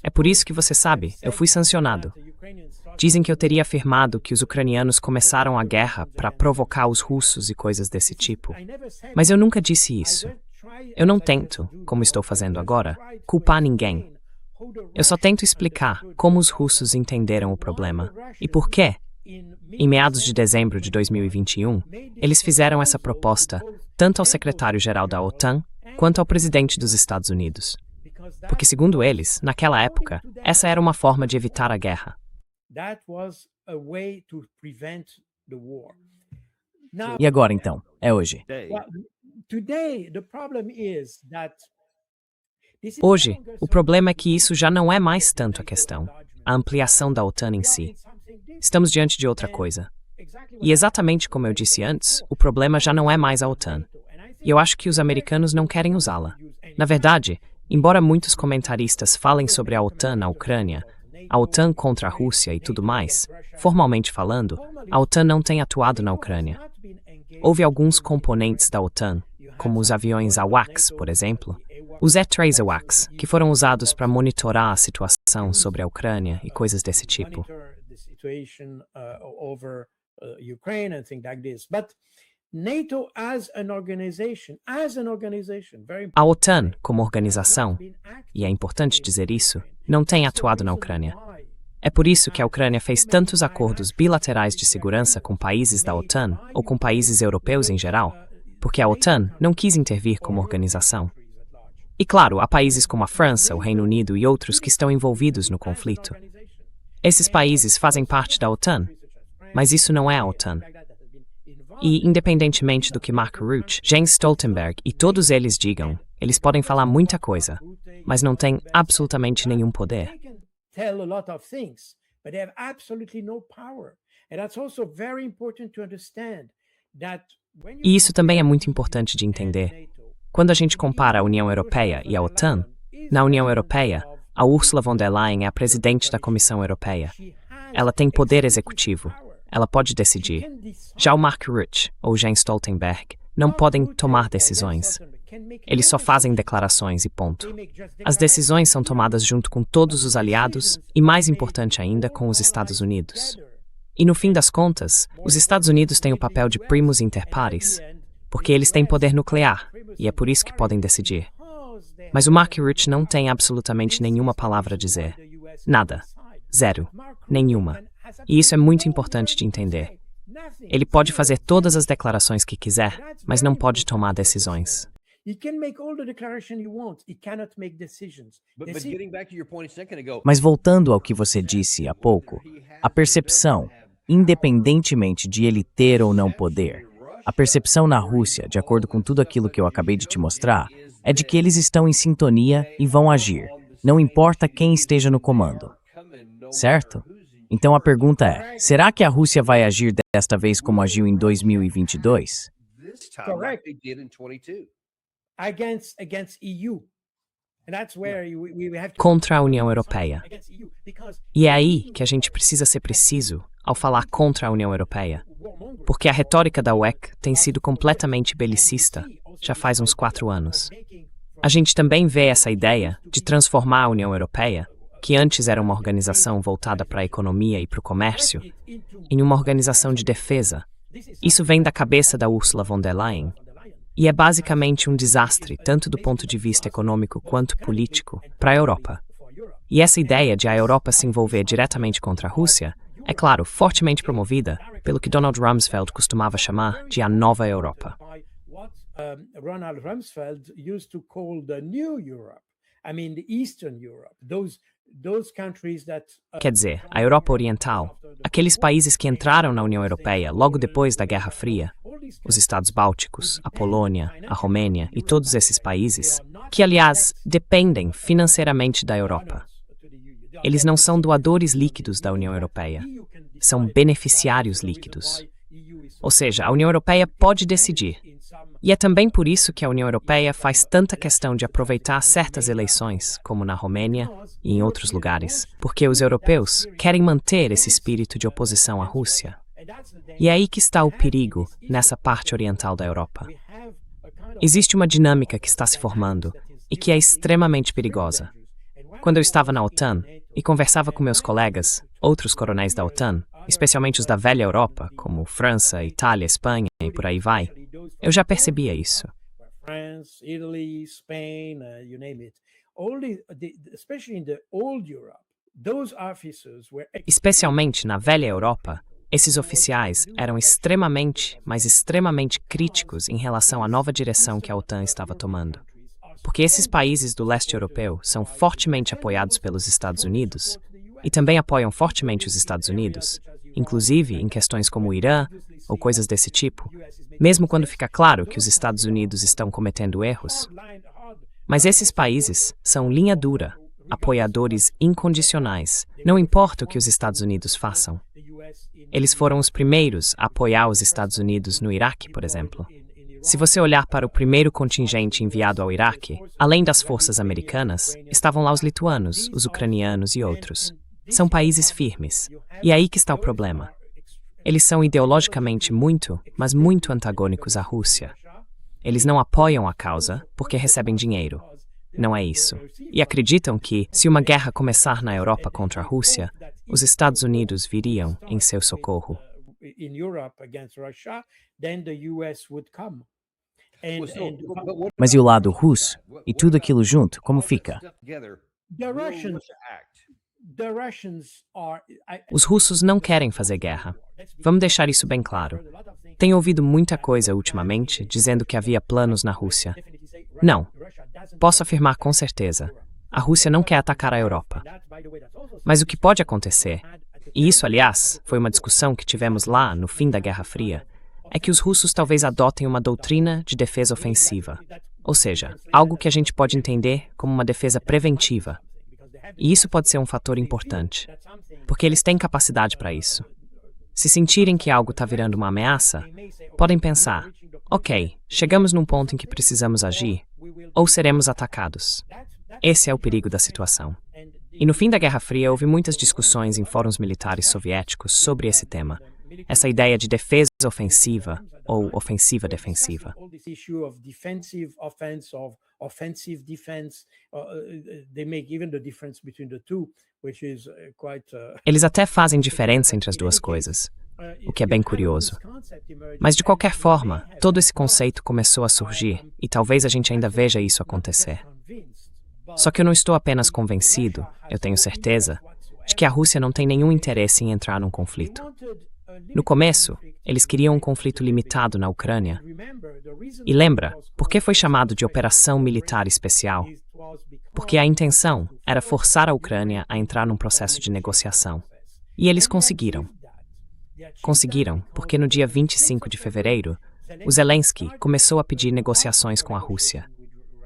É por isso que você sabe, eu fui sancionado. Dizem que eu teria afirmado que os ucranianos começaram a guerra para provocar os russos e coisas desse tipo. Mas eu nunca disse isso. Eu não tento, como estou fazendo agora, culpar ninguém. Eu só tento explicar como os russos entenderam o problema e por que, em meados de dezembro de 2021, eles fizeram essa proposta tanto ao secretário-geral da OTAN quanto ao presidente dos Estados Unidos. Porque, segundo eles, naquela época, essa era uma forma de evitar a guerra. E agora, então? É hoje. Hoje, o problema é que isso já não é mais tanto a questão, a ampliação da OTAN em si. Estamos diante de outra coisa. E exatamente como eu disse antes, o problema já não é mais a OTAN. E eu acho que os americanos não querem usá-la. Na verdade, embora muitos comentaristas falem sobre a OTAN na Ucrânia, a OTAN contra a Rússia e tudo mais, formalmente falando, a OTAN não tem atuado na Ucrânia. Houve alguns componentes da OTAN, como os aviões AWACS, por exemplo, os E-3 AWACS, que foram usados para monitorar a situação sobre a Ucrânia e coisas desse tipo. A OTAN, como organização, e é importante dizer isso, não tem atuado na Ucrânia. É por isso que a Ucrânia fez tantos acordos bilaterais de segurança com países da OTAN ou com países europeus em geral, porque a OTAN não quis intervir como organização. E claro, há países como a França, o Reino Unido e outros que estão envolvidos no conflito. Esses países fazem parte da OTAN, mas isso não é a OTAN. E, independentemente do que Mark Rutte, Jens Stoltenberg e todos eles digam, eles podem falar muita coisa, mas não têm absolutamente nenhum poder. E isso também é muito importante de entender. Quando a gente compara a União Europeia e a OTAN, na União Europeia, a Ursula von der Leyen é a presidente da Comissão Europeia. Ela tem poder executivo. Ela pode decidir. Já o Mark Rutte ou Jens Stoltenberg não podem tomar decisões. Eles só fazem declarações e ponto. As decisões são tomadas junto com todos os aliados e, mais importante ainda, com os Estados Unidos. E no fim das contas, os Estados Unidos têm o papel de primus inter pares, porque eles têm poder nuclear, e é por isso que podem decidir. Mas o Mark Rutte não tem absolutamente nenhuma palavra a dizer. Nada. Zero. Nenhuma. E isso é muito importante de entender. Ele pode fazer todas as declarações que quiser, mas não pode tomar decisões. Mas voltando ao que você disse há pouco, a percepção, independentemente de ele ter ou não poder, A percepção na Rússia, de acordo com tudo aquilo que eu acabei de te mostrar, é de que eles estão em sintonia e vão agir, não importa quem esteja no comando. Certo? Então a pergunta é, será que a Rússia vai agir desta vez como agiu em 2022? Correct. Against EU. And that's where we have to Contra a União Europeia. against EU because E é aí que a gente precisa ser preciso ao falar contra a União Europeia. Porque a retórica da UEC tem sido completamente belicista já faz uns 4 anos. A gente também vê essa ideia de transformar a União Europeia, que antes era uma organização voltada para a economia e para o comércio, em uma organização de defesa. Isso vem da cabeça da Ursula von der Leyen. E é basicamente um desastre, tanto do ponto de vista econômico quanto político, para a Europa. E essa ideia de a Europa se envolver diretamente contra a Rússia é, claro, fortemente promovida pelo que Donald Rumsfeld costumava chamar de a nova Europa. by what Ronald Rumsfeld used to call the new Europe. I mean, the Eastern Europe. Those countries that Quer dizer, a Europa Oriental, aqueles países que entraram na União Europeia logo depois da Guerra Fria, os Estados Bálticos, a Polônia, a Romênia e todos esses países, que, aliás, dependem financeiramente da Europa. Eles não são doadores líquidos da União Europeia, são beneficiários líquidos. Ou seja, a União Europeia pode decidir. E é também por isso que a União Europeia faz tanta questão de aproveitar certas eleições, como na Romênia e em outros lugares, porque os europeus querem manter esse espírito de oposição à Rússia. E é aí que está o perigo nessa parte oriental da Europa. Existe uma dinâmica que está se formando e que é extremamente perigosa. Quando eu estava na OTAN e conversava com meus colegas, outros coronéis da OTAN, especialmente os da velha Europa, como França, Itália, Espanha e por aí vai, eu já percebia isso. France, Italy, Spain, you name it. Especially in the old Europe, those officers were Especialmente na velha Europa, esses oficiais eram extremamente, mas extremamente críticos em relação à nova direção que a OTAN estava tomando. Porque esses países do leste europeu são fortemente apoiados pelos Estados Unidos e também apoiam fortemente os Estados Unidos, inclusive em questões como o Irã ou coisas desse tipo, mesmo quando fica claro que os Estados Unidos estão cometendo erros. Mas esses países são linha dura, apoiadores incondicionais, não importa o que os Estados Unidos façam. Eles foram os primeiros a apoiar os Estados Unidos no Iraque, por exemplo. Se você olhar para o primeiro contingente enviado ao Iraque, além das forças americanas, estavam lá os lituanos, os ucranianos e outros. São países firmes. E é aí que está o problema. Eles são ideologicamente muito, mas muito antagônicos à Rússia. Eles não apoiam a causa porque recebem dinheiro. Não é isso. E acreditam que, se uma guerra começar na Europa contra a Rússia, os Estados Unidos viriam em seu socorro. in Europe against Russia, then the US would come. Mas e o lado russo? E tudo aquilo junto, como fica? The Russians are Os russos não querem fazer guerra. Vamos deixar isso bem claro. Tenho ouvido muita coisa ultimamente dizendo que havia planos na Rússia. Não. Posso afirmar com certeza. A Rússia não quer atacar a Europa. Mas o que pode acontecer, e isso, aliás, foi uma discussão que tivemos lá no fim da Guerra Fria, é que os russos talvez adotem uma doutrina de defesa ofensiva. Ou seja, algo que a gente pode entender como uma defesa preventiva. E isso pode ser um fator importante, porque eles têm capacidade para isso. Se sentirem que algo está virando uma ameaça, podem pensar, ok, chegamos num ponto em que precisamos agir, ou seremos atacados. Esse é o perigo da situação. E no fim da Guerra Fria houve muitas discussões em fóruns militares soviéticos sobre esse tema. Essa ideia de defesa ofensiva ou ofensiva defensiva. Eles até fazem diferença entre as duas coisas, o que é bem curioso. Mas de qualquer forma, todo esse conceito começou a surgir e talvez a gente ainda veja isso acontecer. Só que eu não estou apenas convencido, eu tenho certeza, de que a Rússia não tem nenhum interesse em entrar num conflito. No começo, eles queriam um conflito limitado na Ucrânia. E lembra, por que foi chamado de Operação Militar Especial? Porque a intenção era forçar a Ucrânia a entrar num processo de negociação. E eles conseguiram. Conseguiram, porque no dia 25 de fevereiro, o Zelensky começou a pedir negociações com a Rússia.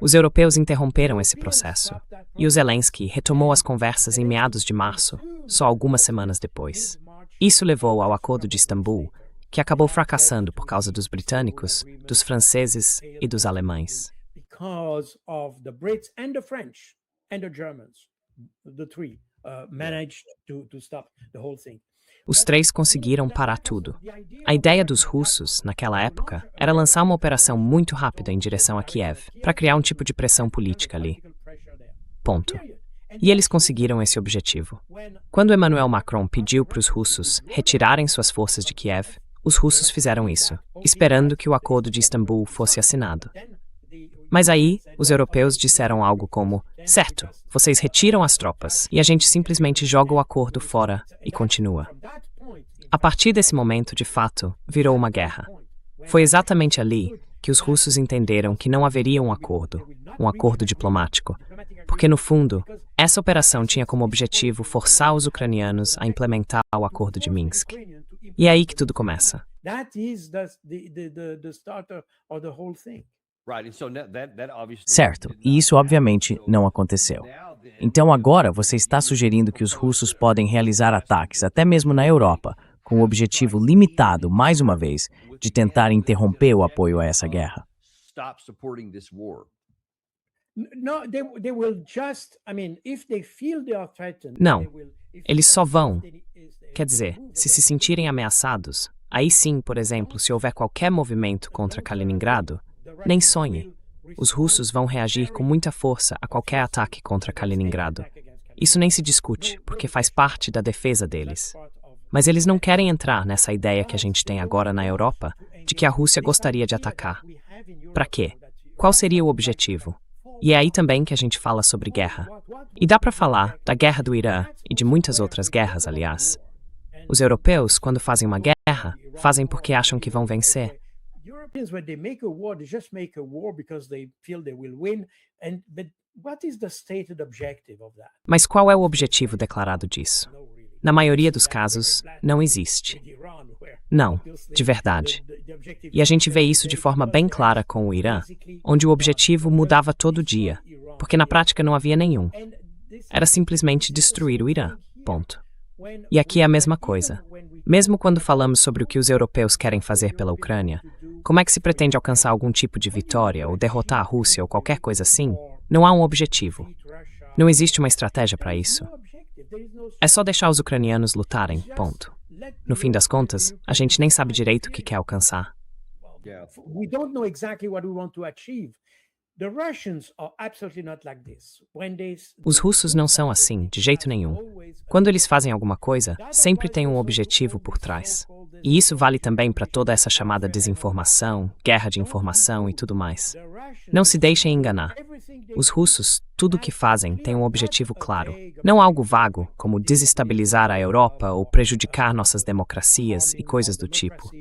Os europeus interromperam esse processo, e o Zelensky retomou as conversas em meados de março, só algumas semanas depois. Isso levou ao Acordo de Istambul, que acabou fracassando por causa dos britânicos, dos franceses e dos alemães. Because of the Brits and the French and the Germans, the three managed to stop the whole thing. Os três conseguiram parar tudo. A ideia dos russos, naquela época, era lançar uma operação muito rápida em direção a Kiev, para criar um tipo de pressão política ali. Ponto. E eles conseguiram esse objetivo. Quando Emmanuel Macron pediu para os russos retirarem suas forças de Kiev, os russos fizeram isso, esperando que o Acordo de Istambul fosse assinado. Mas aí, os europeus disseram algo como: certo, vocês retiram as tropas e a gente simplesmente joga o acordo fora e continua. A partir desse momento, de fato, virou uma guerra. Foi exatamente ali que os russos entenderam que não haveria um acordo diplomático, porque no fundo, essa operação tinha como objetivo forçar os ucranianos a implementar o Acordo de Minsk. E é aí que tudo começa. Certo, e isso obviamente não aconteceu. Então agora você está sugerindo que os russos podem realizar ataques até mesmo na Europa, com o objetivo limitado, mais uma vez, de tentar interromper o apoio a essa guerra. Não, eles só vão. Quer dizer, se sentirem ameaçados, aí sim, por exemplo, se houver qualquer movimento contra Kaliningrado, nem sonhe. Os russos vão reagir com muita força a qualquer ataque contra Kaliningrado. Isso nem se discute, porque faz parte da defesa deles. Mas eles não querem entrar nessa ideia que a gente tem agora na Europa, de que a Rússia gostaria de atacar. Para quê? Qual seria o objetivo? E é aí também que a gente fala sobre guerra. E dá para falar da guerra do Irã e de muitas outras guerras, aliás. Os europeus, quando fazem uma guerra, fazem porque acham que vão vencer. When they make a war, they just make a war because they feel they will win. But what is the stated objective of that? Mas qual é o objetivo declarado disso? Na maioria dos casos, não existe. Não, de verdade. E a gente vê isso de forma bem clara com o Irã, onde o objetivo mudava todo dia, porque na prática não havia nenhum. Era simplesmente destruir o Irã, ponto. E aqui é a mesma coisa. Mesmo quando falamos sobre o que os europeus querem fazer pela Ucrânia, como é que se pretende alcançar algum tipo de vitória ou derrotar a Rússia ou qualquer coisa assim? Não há um objetivo. Não existe uma estratégia para isso. É só deixar os ucranianos lutarem, ponto. No fim das contas, a gente nem sabe direito o que quer alcançar. We don't know exactly what we want to achieve. The Russians are absolutely not like this. Os russos não são assim, de jeito nenhum. Quando eles fazem alguma coisa, sempre tem um objetivo por trás. E isso vale também para toda essa chamada desinformação, guerra de informação e tudo mais. Não se deixem enganar. Os russos, tudo o que fazem tem um objetivo claro. Não algo vago, como desestabilizar a Europa ou prejudicar nossas democracias e coisas do tipo.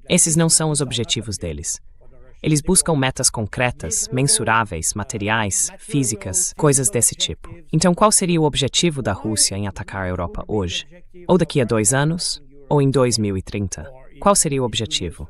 Esses não são os objetivos deles. Eles buscam metas concretas, mensuráveis, materiais, físicas, coisas desse tipo. Então, qual seria o objetivo da Rússia em atacar a Europa hoje? Ou daqui a 2 anos? Ou em 2030? Qual seria o objetivo?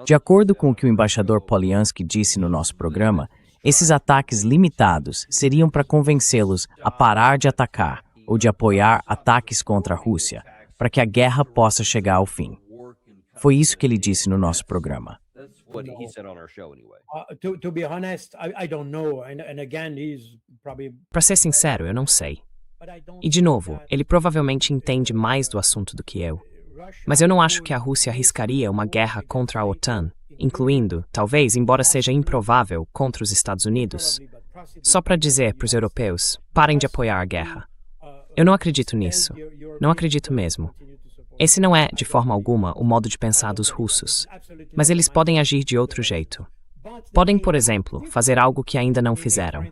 De acordo com o que o embaixador Polyansky disse no nosso programa, esses ataques limitados seriam para convencê-los a parar de atacar ou de apoiar ataques contra a Rússia, para que a guerra possa chegar ao fim. Foi isso que ele disse no nosso programa. Para ser sincero, eu não sei. E de novo, ele provavelmente entende mais do assunto do que eu. Mas eu não acho que a Rússia arriscaria uma guerra contra a OTAN, incluindo, talvez, embora seja improvável, contra os Estados Unidos, só para dizer para os europeus, parem de apoiar a guerra. Eu não acredito nisso. Não acredito mesmo. Esse não é, de forma alguma, o modo de pensar dos russos. Mas eles podem agir de outro jeito. Podem, por exemplo, fazer algo que ainda não fizeram.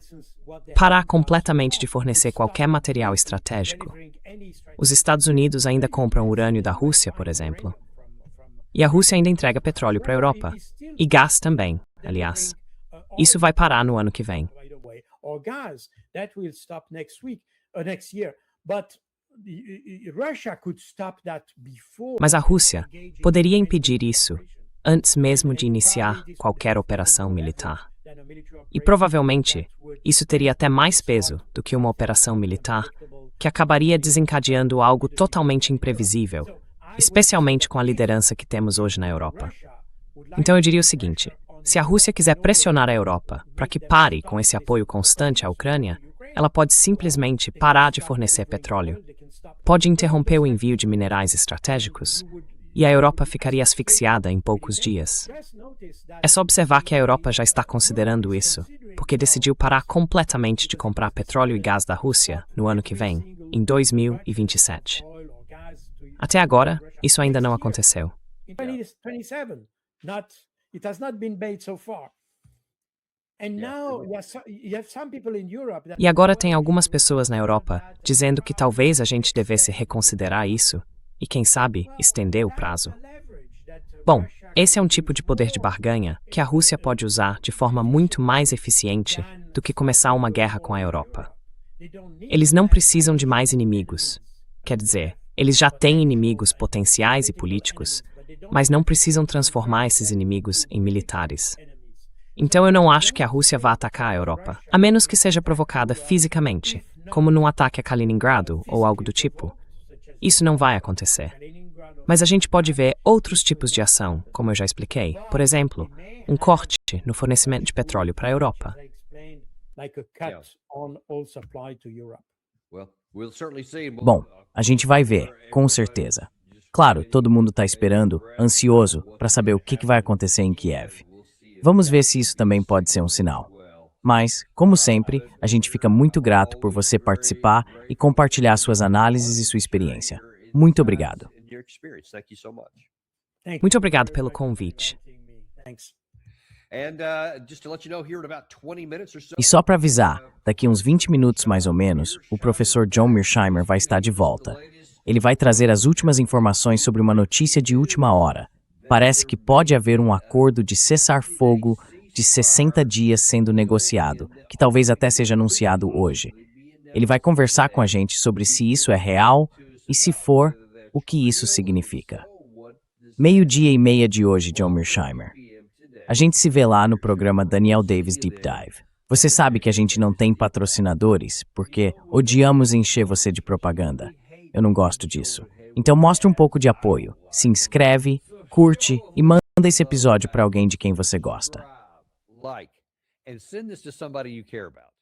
Parar completamente de fornecer qualquer material estratégico. Os Estados Unidos ainda compram urânio da Rússia, por exemplo. E a Rússia ainda entrega petróleo para a Europa. E gás também, aliás. Isso vai parar no ano que vem. But Mas a Rússia poderia impedir isso antes mesmo de iniciar qualquer operação militar. E provavelmente isso teria até mais peso do que uma operação militar que acabaria desencadeando algo totalmente imprevisível, especialmente com a liderança que temos hoje na Europa. Então eu diria o seguinte: se a Rússia quiser pressionar a Europa para que pare com esse apoio constante à Ucrânia, ela pode simplesmente parar de fornecer petróleo, pode interromper o envio de minerais estratégicos, e a Europa ficaria asfixiada em poucos dias. É só observar que a Europa já está considerando isso, porque decidiu parar completamente de comprar petróleo e gás da Rússia no ano que vem, em 2027. Até agora, isso ainda não aconteceu. E agora tem algumas pessoas na Europa dizendo que talvez a gente devesse reconsiderar isso e, quem sabe, estender o prazo. Bom, esse é um tipo de poder de barganha que a Rússia pode usar de forma muito mais eficiente do que começar uma guerra com a Europa. Eles não precisam de mais inimigos. Quer dizer, eles já têm inimigos potenciais e políticos, mas não precisam transformar esses inimigos em militares. Então eu não acho que a Rússia vá atacar a Europa, a menos que seja provocada fisicamente, como num ataque a Kaliningrado ou algo do tipo. Isso não vai acontecer. Mas a gente pode ver outros tipos de ação, como eu já expliquei. Por exemplo, um corte no fornecimento de petróleo para a Europa. Bom, a gente vai ver, com certeza. Claro, todo mundo está esperando, ansioso, para saber o que vai acontecer em Kiev. Vamos ver se isso também pode ser um sinal. Mas, como sempre, a gente fica muito grato por você participar e compartilhar suas análises e sua experiência. Muito obrigado. Muito obrigado pelo convite. E só para avisar, daqui uns 20 minutos mais ou menos, o professor John Mearsheimer vai estar de volta. Ele vai trazer as últimas informações sobre uma notícia de última hora. Parece que pode haver um acordo de cessar-fogo de 60 dias sendo negociado, que talvez até seja anunciado hoje. Ele vai conversar com a gente sobre se isso é real e, se for, o que isso significa. 12:30 de hoje, John Mearsheimer. A gente se vê lá no programa Daniel Davis Deep Dive. Você sabe que a gente não tem patrocinadores, porque odiamos encher você de propaganda. Eu não gosto disso. Então mostre um pouco de apoio, se inscreve, curte e manda esse episódio para alguém de quem você gosta. Like and send this to somebody you care about.